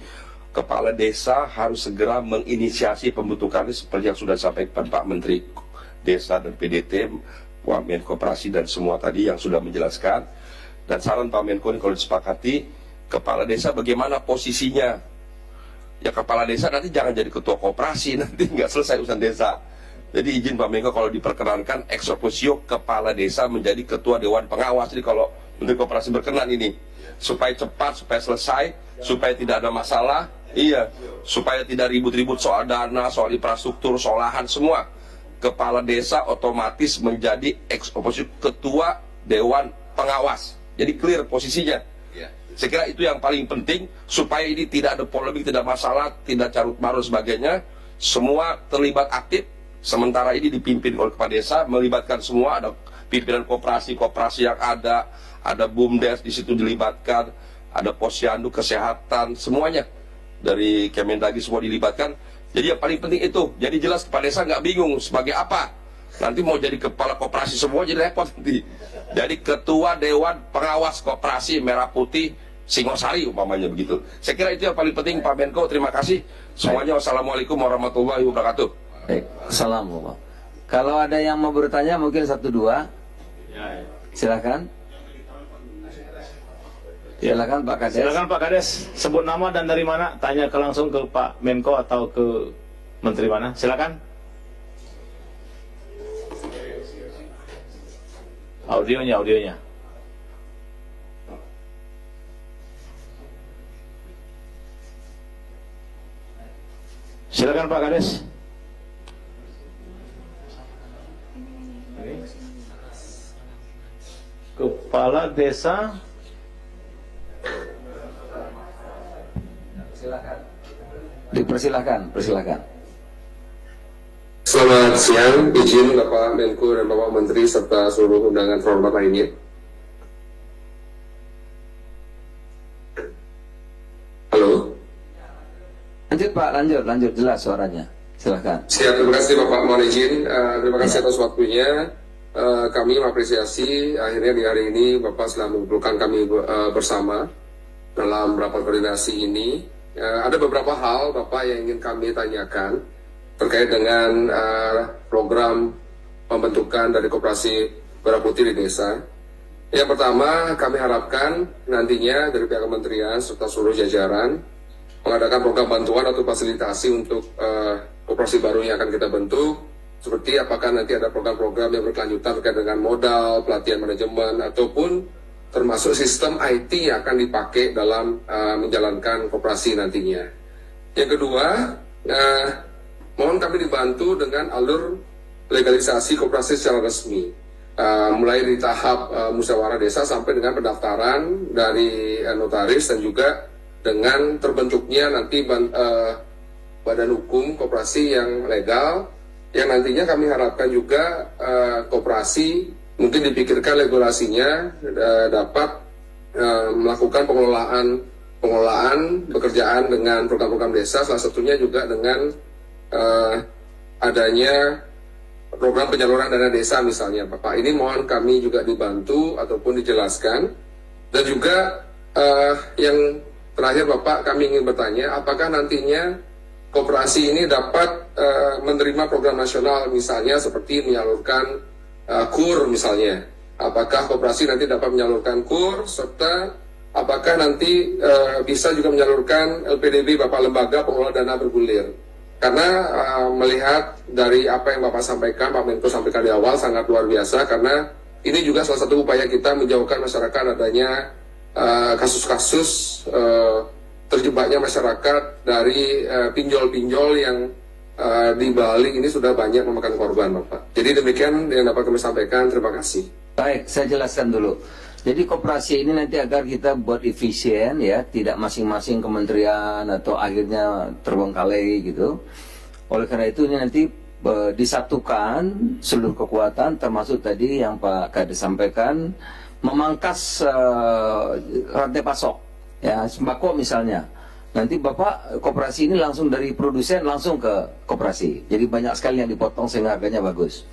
kepala desa harus segera menginisiasi pembentukannya seperti yang sudah disampaikan Pak Menteri Desa dan PDT, Wamen Koperasi dan semua tadi yang sudah menjelaskan. Dan saran Pak Menko ini kalau disepakati, kepala desa bagaimana posisinya? Ya kepala desa nanti jangan jadi ketua koperasi, nanti nggak selesai urusan desa. Jadi izin Pak Menko kalau diperkenankan ex officio kepala desa menjadi ketua dewan pengawas. Jadi kalau Menteri Koperasi berkenan ini, supaya cepat, supaya selesai, supaya tidak ada masalah, iya, supaya tidak ribut-ribut soal dana, soal infrastruktur, soal lahan, semua. Kepala desa otomatis menjadi ex officio ketua dewan pengawas. Jadi clear posisinya. Saya kira itu yang paling penting, supaya ini tidak ada polemik, tidak masalah, tidak carut marut sebagainya. Semua terlibat aktif, sementara ini dipimpin oleh kepala desa, melibatkan semua, ada pimpinan koperasi yang ada BUMDes di situ dilibatkan, ada posyandu, kesehatan, semuanya dari Kemendagri semua dilibatkan. Jadi yang paling penting itu, jadi jelas kepala desa nggak bingung sebagai apa. Nanti mau jadi kepala koperasi semua jadi repot nanti. Jadi ketua dewan pengawas koperasi Merah Putih Singosari umpamanya begitu. Saya kira itu yang paling penting Pak Menko. Terima kasih semuanya. Wassalamualaikum warahmatullahi wabarakatuh. Baik, assalamualaikum. Kalau ada yang mau bertanya mungkin 1-2, silakan. Silakan Pak Kades. Silakan Pak Kades, sebut nama dan dari mana, tanya langsung ke Pak Menko atau ke Menteri mana, silakan. Audionya. Silakan Pak Kades. Kepala Desa. Persilakan. Selamat siang, izin Bapak Menko dan Bapak Menteri serta seluruh undangan terhormat lainnya. Halo. Lanjut Pak, lanjut jelas suaranya. Silakan. Siap, terima kasih Bapak, mohon izin. Terima kasih atas waktunya. Kami mengapresiasi akhirnya di hari ini Bapak telah mengumpulkan kami bersama dalam rapat koordinasi ini. Ada beberapa hal Bapak yang ingin kami tanyakan terkait dengan program pembentukan dari Koperasi Merah Putih di desa. Yang pertama, kami harapkan nantinya dari pihak kementerian serta seluruh jajaran mengadakan program bantuan atau fasilitasi untuk koperasi baru yang akan kita bentuk. Seperti apakah nanti ada program-program yang berkelanjutan terkait dengan modal, pelatihan manajemen, ataupun termasuk sistem IT yang akan dipakai dalam menjalankan koperasi nantinya. Yang kedua, mohon kami dibantu dengan alur legalisasi koperasi secara resmi, mulai di tahap musyawarah desa sampai dengan pendaftaran dari notaris dan juga dengan terbentuknya nanti badan hukum koperasi yang legal, yang nantinya kami harapkan juga koperasi mungkin dipikirkan regulasinya dapat melakukan pengelolaan pekerjaan dengan program-program desa, salah satunya juga dengan adanya program penyaluran dana desa misalnya Bapak. Ini mohon kami juga dibantu ataupun dijelaskan. Dan juga yang terakhir Bapak, kami ingin bertanya apakah nantinya koperasi ini dapat menerima program nasional misalnya seperti menyalurkan KUR misalnya, apakah koperasi nanti dapat menyalurkan KUR, serta apakah nanti bisa juga menyalurkan LPDB Bapak lembaga pengelola dana bergulir. Karena melihat dari apa yang Bapak sampaikan, Pak Menko sampaikan di awal sangat luar biasa, karena ini juga salah satu upaya kita menjauhkan masyarakat adanya kasus-kasus terjebaknya masyarakat dari pinjol-pinjol yang di Bali ini sudah banyak memakan korban Bapak. Jadi demikian yang dapat kami sampaikan, terima kasih. Baik, saya jelaskan dulu. Jadi koperasi ini nanti agar kita buat efisien ya, tidak masing-masing kementerian atau akhirnya terbengkalai gitu. Oleh karena itu ini nanti disatukan seluruh kekuatan, termasuk tadi yang Pak Kades sampaikan, memangkas rantai pasok ya, sembako misalnya. nanti Bapak koperasi ini langsung dari produsen langsung ke koperasi. Jadi banyak sekali yang dipotong sehingga harganya bagus.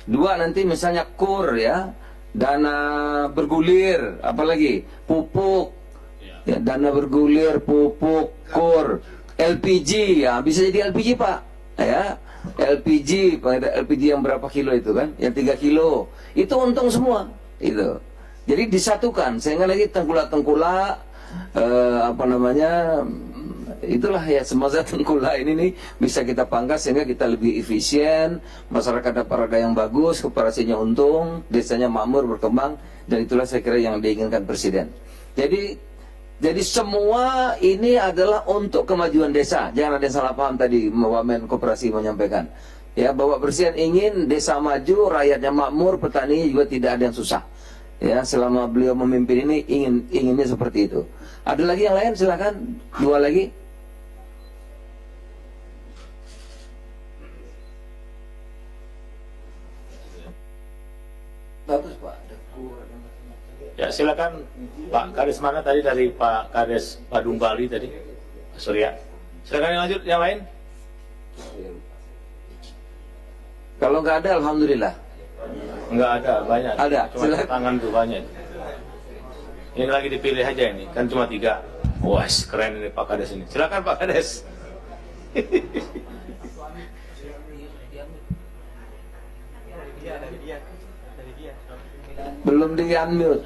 Dua, nanti misalnya kur ya, dana bergulir, apalagi pupuk, ya, dana bergulir, pupuk, kur, LPG, ya bisa jadi LPG Pak, ya, LPG, LPG yang berapa kilo itu kan, yang 3 kilo, itu untung semua, itu. Jadi disatukan, sehingga lagi tengkulak-tengkulak, itulah ya semasa tengkulak ini nih bisa kita pangkas sehingga kita lebih efisien, masyarakat dapat harga yang bagus, koperasinya untung, desanya makmur berkembang, dan itulah saya kira yang diinginkan Presiden. Jadi semua ini adalah untuk kemajuan desa. Jangan ada yang salah paham tadi Wamen Koperasi menyampaikan. Ya, Bapak Presiden ingin desa maju, rakyatnya makmur, petani juga tidak ada yang susah. Ya, selama beliau memimpin ini inginnya seperti itu. Ada lagi yang lain, silakan. Dua lagi. Bagus Pak. Ya silakan Pak Kades, mana tadi dari Pak Kades Badung Bali tadi, Pak Surya. Silakan yang lanjut, yang lain. Kalau nggak ada, alhamdulillah. Enggak ada, banyak. Ada, Cuma silakan. tangan tuh banyak. Ini lagi dipilih aja ini, kan cuma 3. Wah, keren ini Pak Kades ini. Silakan Pak Kades. Belum di unmute.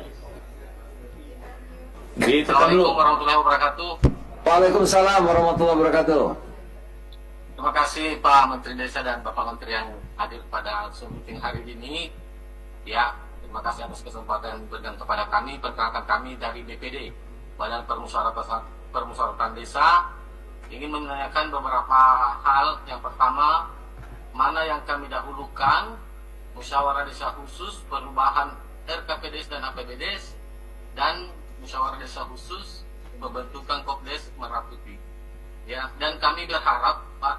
Ditekan dulu. Assalamualaikum warahmatullahi wabarakatuh. Waalaikumsalam warahmatullahi wabarakatuh. Terima kasih Pak Menteri Desa dan Bapak Menteri yang hadir pada Zoom meeting hari ini. Ya, terima kasih atas kesempatan yang diberikan kepada kami. Perkenalkan kami dari BPD, Badan Permusyawaratan Desa, ingin menanyakan beberapa hal. Yang pertama, mana yang kami dahulukan, musyawarah desa khusus, perubahan RKPDes dan APBDes, dan musyawarah desa khusus pembentukan Kopdes Merah Putih. Ya, dan kami berharap Pak,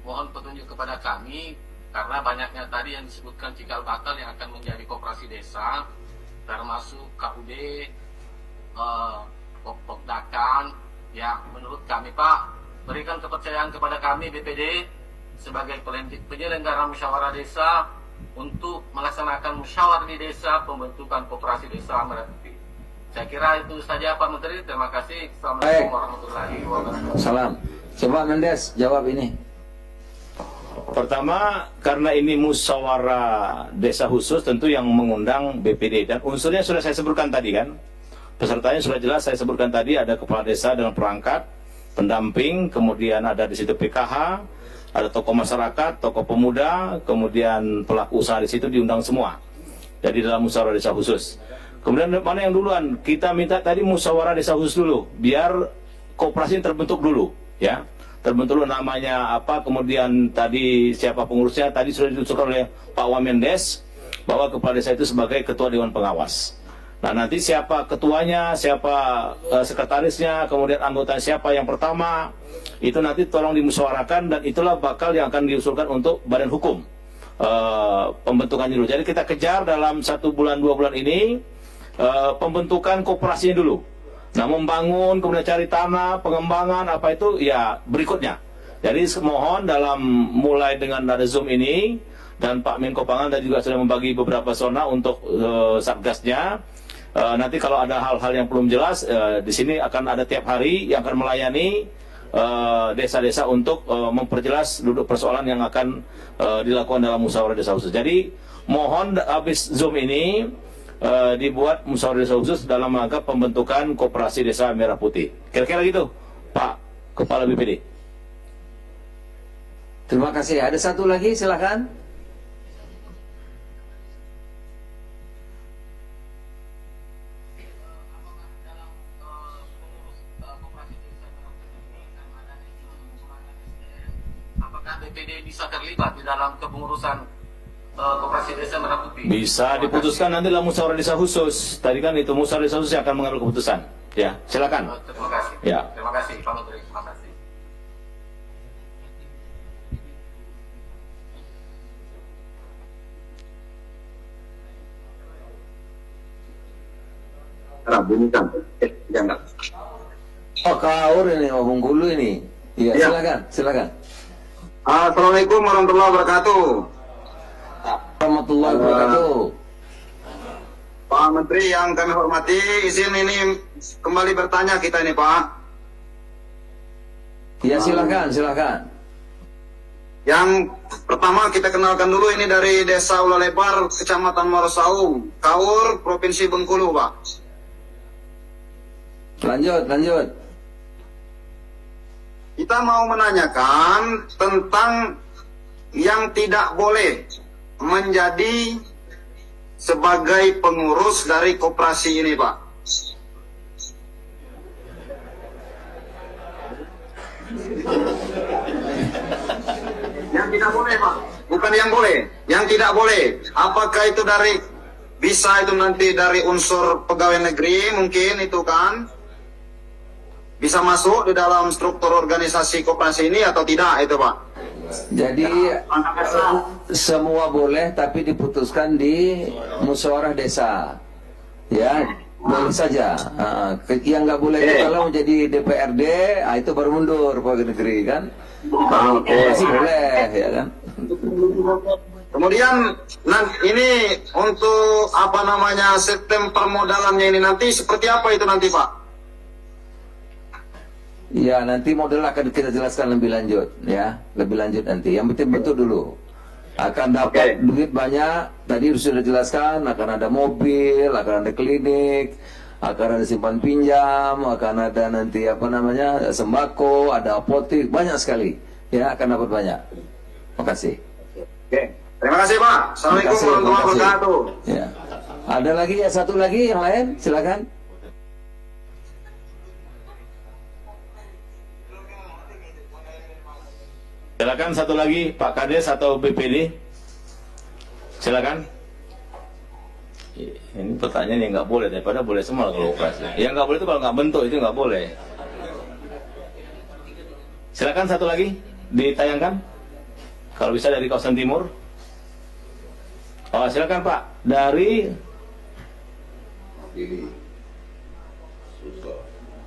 mohon petunjuk kepada kami karena banyaknya tadi yang disebutkan cikal bakal yang akan menjadi koperasi desa, termasuk KUD, Pokdakan. Ya, menurut kami Pak, berikan kepercayaan kepada kami BPD sebagai penyelenggara musyawarah desa untuk melaksanakan musyawarah di desa pembentukan koperasi desa Merah Putih. Saya kira itu saja Pak Menteri. Terima kasih. Assalamualaikum warahmatullahi wabarakatuh. Salam. Coba Mendes jawab ini. Pertama, karena ini musyawarah desa khusus tentu yang mengundang BPD, dan unsurnya sudah saya sebutkan tadi kan. Pesertanya sudah jelas saya sebutkan tadi, ada kepala desa dengan perangkat, pendamping, kemudian ada di situ PKH, ada tokoh masyarakat, tokoh pemuda, kemudian pelaku usaha di situ diundang semua. Jadi dalam musyawarah desa khusus. Kemudian mana yang duluan? Kita minta tadi musyawarah desa khusus dulu, biar koperasi terbentuk dulu, ya. Terbentuk dulu namanya apa, kemudian tadi siapa pengurusnya, tadi sudah diusulkan oleh Pak Wamendes bahwa kepala desa itu sebagai ketua dewan pengawas. Nah, nanti siapa ketuanya, siapa sekretarisnya, kemudian anggota siapa yang pertama, itu nanti tolong dimusyawarahkan, dan itulah bakal yang akan diusulkan untuk badan hukum pembentukan dulu. Jadi kita kejar dalam 1 bulan 2 bulan ini pembentukan koperasinya dulu. Nah, membangun, kemudian cari tanah, pengembangan, apa itu, ya berikutnya. Jadi mohon dalam mulai dengan ada Zoom ini, dan Pak Menko Pangan tadi juga sudah membagi beberapa zona untuk satgasnya. Nanti kalau ada hal-hal yang belum jelas, di sini akan ada tiap hari yang akan melayani desa-desa untuk memperjelas duduk persoalan yang akan dilakukan dalam musyawarah desa khusus. Jadi mohon habis Zoom ini dibuat musyawarah desa khusus dalam rangka pembentukan koperasi desa Merah Putih. Kira-kira gitu, Pak Kepala BPD. Terima kasih. Ada satu lagi, silakan. Apakah BPD bisa terlibat di dalam kepengurusan koperasi desa Merah Putih? Bisa diputuskan nanti dalam musyawarah desa khusus. Tadi kan itu musyawarah desa khusus yang akan mengambil keputusan. Ya, silakan. Terima kasih. Ya. Terima kasih Pak Menteri. Terima kasih. Oh, Kaur ini, oh Bengkulu ini. Iya, Iya. silakan, silakan. Assalamualaikum warahmatullahi wabarakatuh. Warahmatullahi wabarakatuh. Pak Menteri yang kami hormati, izin ini kembali bertanya kita ini Pak. Ya silakan, silakan. Yang pertama kita kenalkan dulu ini dari Desa Ulalebar, Kecamatan Muarasaum, Kaur, Provinsi Bengkulu Pak. Lanjut, lanjut. Kita mau menanyakan tentang yang tidak boleh menjadi sebagai pengurus dari koperasi ini Pak. Yang tidak boleh Pak, bukan yang boleh, yang tidak boleh. Apakah itu dari, bisa itu nanti dari unsur pegawai negeri mungkin itu kan bisa masuk di dalam struktur organisasi koperasi ini atau tidak itu Pak? Jadi semua boleh tapi diputuskan di musyawarah desa. Ya, boleh saja. Yang nggak boleh itu kalau menjadi DPRD, itu baru mundur pegawai negeri kan. Kalau masih boleh, ya kan. Kemudian ini untuk apa namanya sistem permodalannya ini nanti seperti apa itu nanti Pak? Ya, nanti model akan kita jelaskan lebih lanjut, ya, lebih lanjut nanti. Yang penting bentuk dulu. Akan dapat duit banyak. Tadi sudah jelaskan, akan ada mobil, akan ada klinik, akan ada simpan pinjam, akan ada nanti apa namanya sembako, ada apotik, banyak sekali. Ya, akan dapat banyak. Makasih. Oke. Terima kasih Pak. Assalamualaikum warahmatullahi wabarakatuh. Ya. Ada lagi ya, satu lagi yang lain, silakan. Silakan satu lagi Pak Kades atau BPD. Silakan. Ini pertanyaan yang nggak boleh, daripada boleh semua kalau operasi. Yang nggak boleh itu kalau nggak bentuk itu nggak boleh. Silakan satu lagi ditayangkan. Kalau bisa dari kawasan timur. Oh silakan Pak dari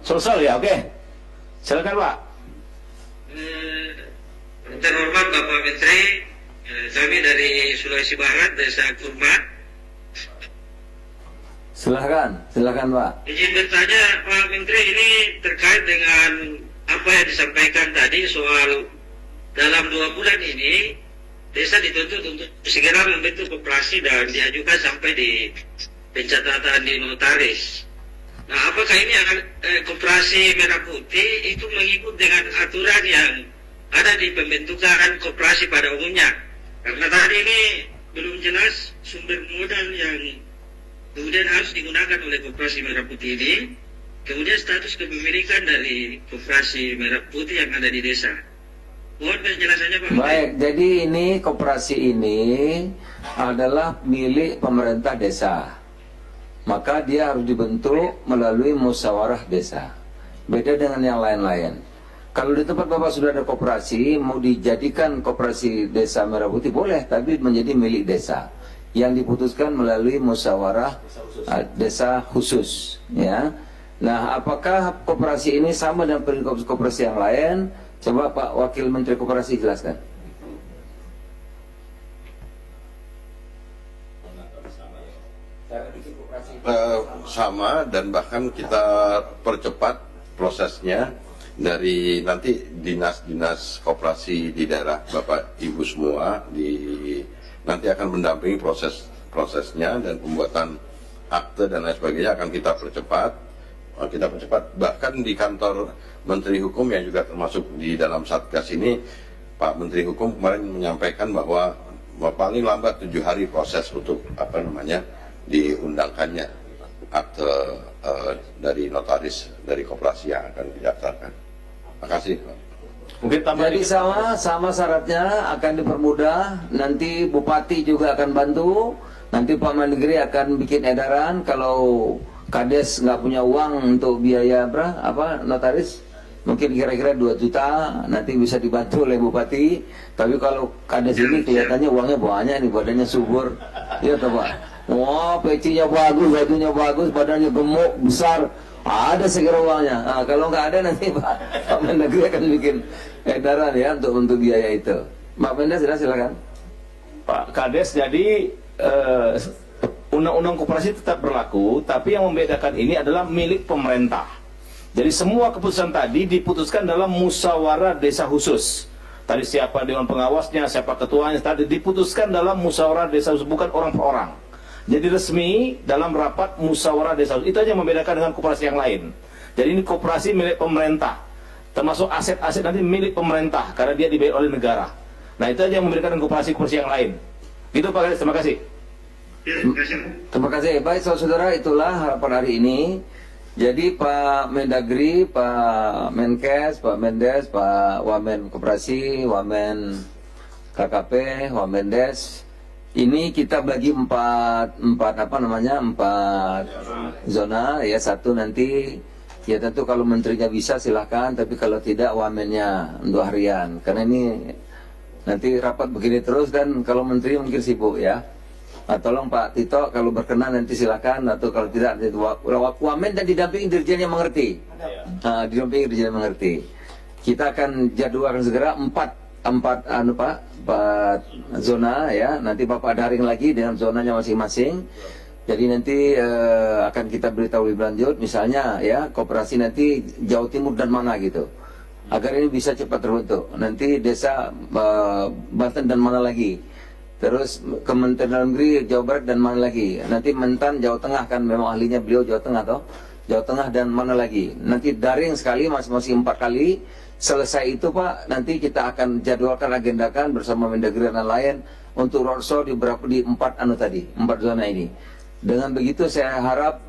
Sulsel ya, oke. Silakan Pak. Terhormat Bapak Menteri, kami dari Sulawesi Barat, Desa Kurmat. Silakan, silakan Pak. Izin bertanya Pak Menteri, ini terkait dengan apa yang disampaikan tadi soal dalam 2 bulan ini desa dituntut untuk segera membentuk koperasi dan diajukan sampai di pencatatan di notaris. Nah, apakah ini akan koperasi Merah Putih itu mengikut dengan aturan yang ada di pembentukan koperasi pada umumnya? Karena tadi ini belum jelas sumber modal yang kemudian harus digunakan oleh koperasi Merah Putih ini, kemudian status kepemilikan dari koperasi Merah Putih yang ada di desa. Mohon penjelasannya Pak. Baik, jadi ini koperasi ini adalah milik pemerintah desa. Maka dia harus dibentuk melalui musyawarah desa. Beda dengan yang lain-lain. Kalau di tempat Bapak sudah ada koperasi, mau dijadikan koperasi desa Merah Putih boleh, tapi menjadi milik desa. Yang diputuskan melalui musyawarah desa khusus, ya. Nah, apakah koperasi ini sama dengan koperasi yang lain? Coba Pak Wakil Menteri Koperasi jelaskan. Sama, dan bahkan kita percepat prosesnya dari nanti dinas-dinas koperasi di daerah Bapak Ibu semua nanti akan mendampingi prosesnya dan pembuatan akte dan lain sebagainya akan kita percepat bahkan di kantor Menteri Hukum yang juga termasuk di dalam Satgas ini, Pak Menteri Hukum kemarin menyampaikan bahwa paling lambat 7 hari proses untuk diundangkannya akte dari notaris dari koperasi yang akan didaftarkan. Terima kasih. Mungkin Jadi sama syaratnya akan dipermudah. Nanti Bupati juga akan bantu. Nanti Pak Mandiri akan bikin edaran kalau Kades nggak punya uang untuk biaya notaris, mungkin kira-kira 2 juta nanti bisa dibantu oleh Bupati. Tapi kalau Kades ini kelihatannya uangnya banyak nih, badannya subur, ya toh Pak. Wah, pecinya bagus, bajunya bagus, badannya gemuk, besar. Ada segera uangnya. Kalau nggak ada nanti Pak Mendagri akan bikin edaran ya untuk biaya itu. Pak Mendes, silakan. Pak Kades, jadi undang-undang koperasi tetap berlaku, tapi yang membedakan ini adalah milik pemerintah. Jadi semua keputusan tadi diputuskan dalam musyawarah desa khusus. Tadi siapa dewan pengawasnya, siapa ketuanya, tadi diputuskan dalam musyawarah desa khusus, bukan orang per orang. Jadi resmi dalam rapat musyawarah desa khusus. Itu aja yang membedakan dengan koperasi yang lain. Jadi ini koperasi milik pemerintah, termasuk aset-aset nanti milik pemerintah karena dia dibayar oleh negara. Nah itu aja yang membedakan dengan koperasi-koperasi yang lain. Gitu Pak Kades, terima kasih. Terima kasih. Baik saudara-saudara, itulah harapan hari ini. Jadi Pak Mendagri, Pak Menkes, Pak Mendes, Pak Wamen Koperasi, Wamen KKP, Wamendes, ini kita bagi empat zona ya. Satu nanti ya tentu kalau menterinya bisa silahkan, tapi kalau tidak wamennya 2 harian. Karena ini nanti rapat begini terus dan kalau menteri mungkin sibuk ya. Tolong Pak Tito kalau berkenan nanti silakan, atau kalau tidak wamen dan didampingi dirjen yang mengerti. Didampingi dirjen yang mengerti. Kita akan jadwalkan segera 4 zona ya. Nanti Bapak daring lagi dengan zonanya masing-masing. Jadi nanti akan kita beritahu lebih lanjut, misalnya ya koperasi nanti Jawa Timur dan mana gitu, agar ini bisa cepat terbentuk. Nanti desa Banten dan mana lagi. Terus Kementerian Dalam Negeri Jawa Barat dan mana lagi. Nanti Mentan Jawa Tengah, kan memang ahlinya beliau Jawa Tengah toh. Jawa Tengah dan mana lagi. Nanti daring sekali masing-masing 4 kali. Selesai itu Pak, nanti kita akan jadwalkan, agendakan bersama Mendagri dan lain untuk roadshow di 4 zona ini. Dengan begitu saya harap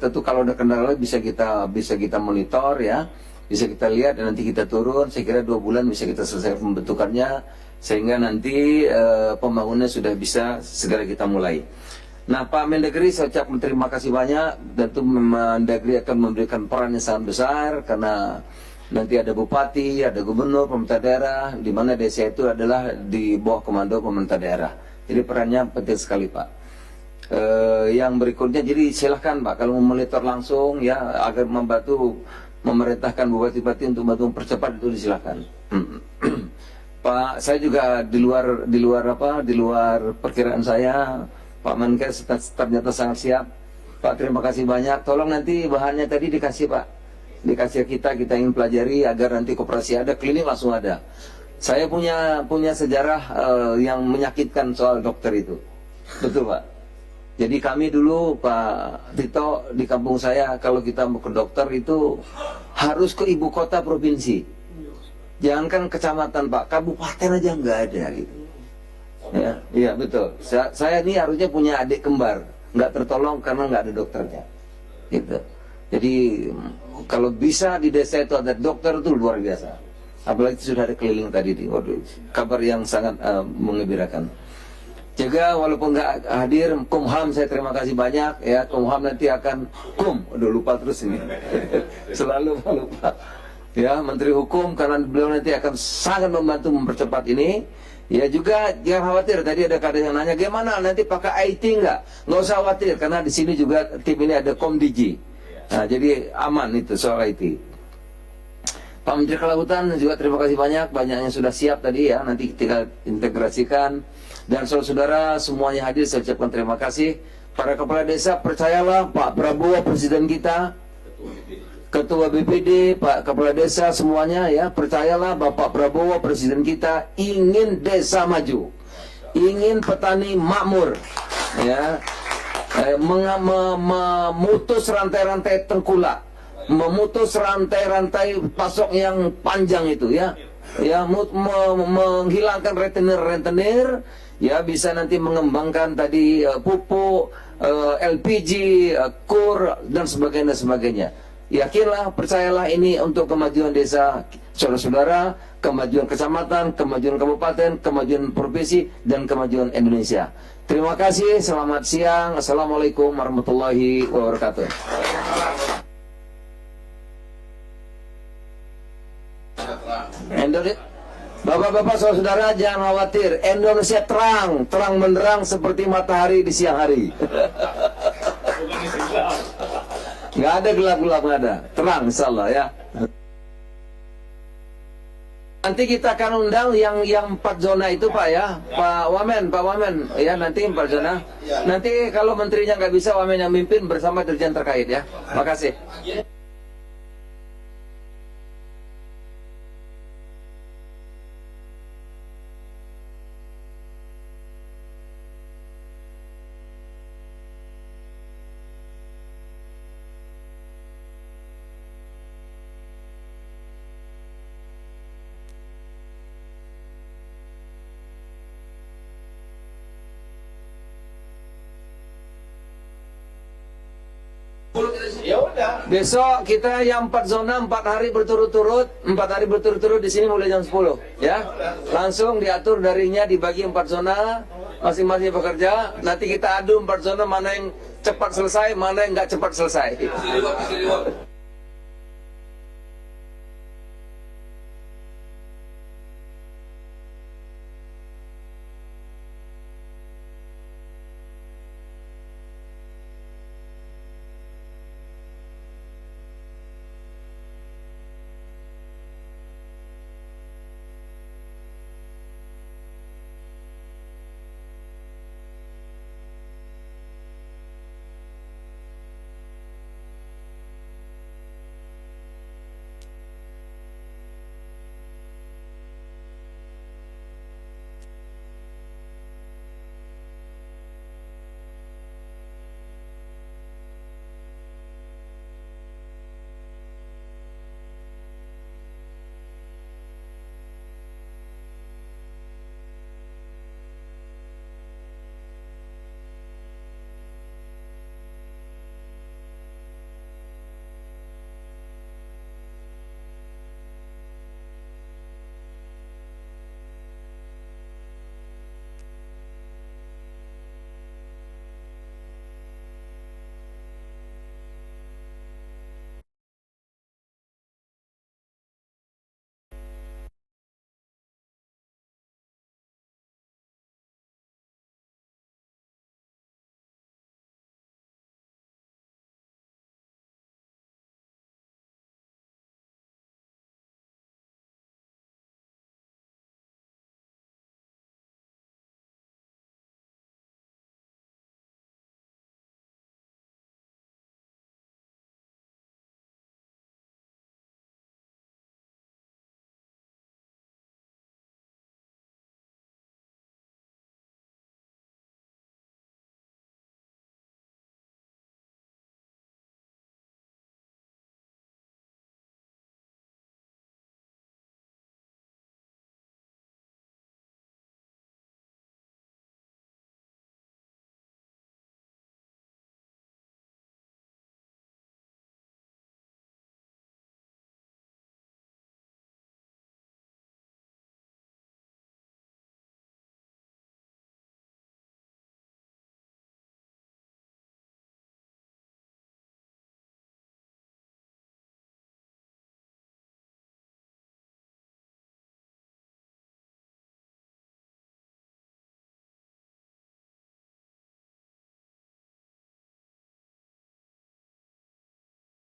tentu kalau ada kendala bisa kita monitor ya. Bisa kita lihat dan nanti kita turun. Saya kira 2 bulan bisa kita selesai pembentukannya, sehingga nanti pembangunan sudah bisa segera kita mulai. Nah Pak Mendagri, saya ucapkan terima kasih banyak. Tentu Mendagri akan memberikan peran yang sangat besar, karena nanti ada bupati, ada gubernur, pemerintah daerah, di mana desa itu adalah di bawah komando pemerintah daerah. Jadi perannya penting sekali Pak. Yang berikutnya, jadi silahkan Pak kalau mau monitor langsung ya, agar membantu memerintahkan bupati-bupati untuk bantu mempercepat, itu disilahkan. Pak, saya juga di luar perkiraan saya, Pak Menkes ternyata sangat siap. Pak, terima kasih banyak. Tolong nanti bahannya tadi dikasih Pak, dikasih kita ingin pelajari agar nanti koperasi ada, klinik langsung ada. Saya punya sejarah yang menyakitkan soal dokter itu, betul Pak. Jadi kami dulu Pak Tito di kampung saya, kalau kita mau ke dokter itu harus ke ibu kota provinsi. Jangankan kecamatan Pak, kabupaten aja nggak ada gitu. Ya, iya betul. Saya ini harusnya punya adik kembar, nggak tertolong karena nggak ada dokternya. Gitu. Jadi kalau bisa di desa itu ada dokter itu luar biasa. Apalagi sudah ada keliling tadi, waduh, kabar yang sangat menggembirakan. Juga walaupun nggak hadir, Kumham saya terima kasih banyak ya. Kumham nanti akan udah lupa terus ini. Selalu lupa. Ya, Menteri Hukum, karena beliau nanti akan sangat membantu mempercepat ini. Ya juga jangan khawatir, tadi ada kader yang nanya gimana nanti pakai IT nggak usah khawatir, karena di sini juga tim ini ada Komdigi. Nah, jadi aman itu soal IT. Pak Menteri Kelautan juga terima kasih banyak yang sudah siap tadi ya, nanti kita integrasikan. Dan saudara-saudara semuanya hadir, saya ucapkan terima kasih. Para kepala desa, percayalah Pak Prabowo Presiden kita, Ketua BPD, Pak Kepala Desa semuanya ya, percayalah Bapak Prabowo Presiden kita ingin desa maju, ingin petani makmur, ya, memutus rantai-rantai tengkulak, memutus rantai-rantai pasok yang panjang itu ya, menghilangkan rentenir, ya bisa nanti mengembangkan tadi pupuk, LPG, kur dan sebagainya. Yakinlah, percayalah ini untuk kemajuan desa saudara-saudara, kemajuan kecamatan, kemajuan kabupaten, kemajuan provinsi, dan kemajuan Indonesia. Terima kasih, selamat siang. Assalamualaikum warahmatullahi wabarakatuh. Bapak-bapak, saudara-saudara, jangan khawatir. Indonesia terang benderang seperti matahari di siang hari. Nggak ada gelap-gelap, nggak ada. Terang, insyaallah ya. Nanti kita akan undang yang 4 zona itu Pak ya, Pak Wamen ya, nanti 4 zona. Nanti kalau menterinya nggak bisa, Wamen yang mimpin bersama dirjen terkait ya. Makasih. Besok kita yang 4 zona 4 hari berturut-turut di sini mulai jam 10 ya. Langsung diatur darinya, dibagi 4 zona, masing-masing bekerja. Nanti kita adu 4 zona mana yang cepat selesai, mana yang nggak cepat selesai.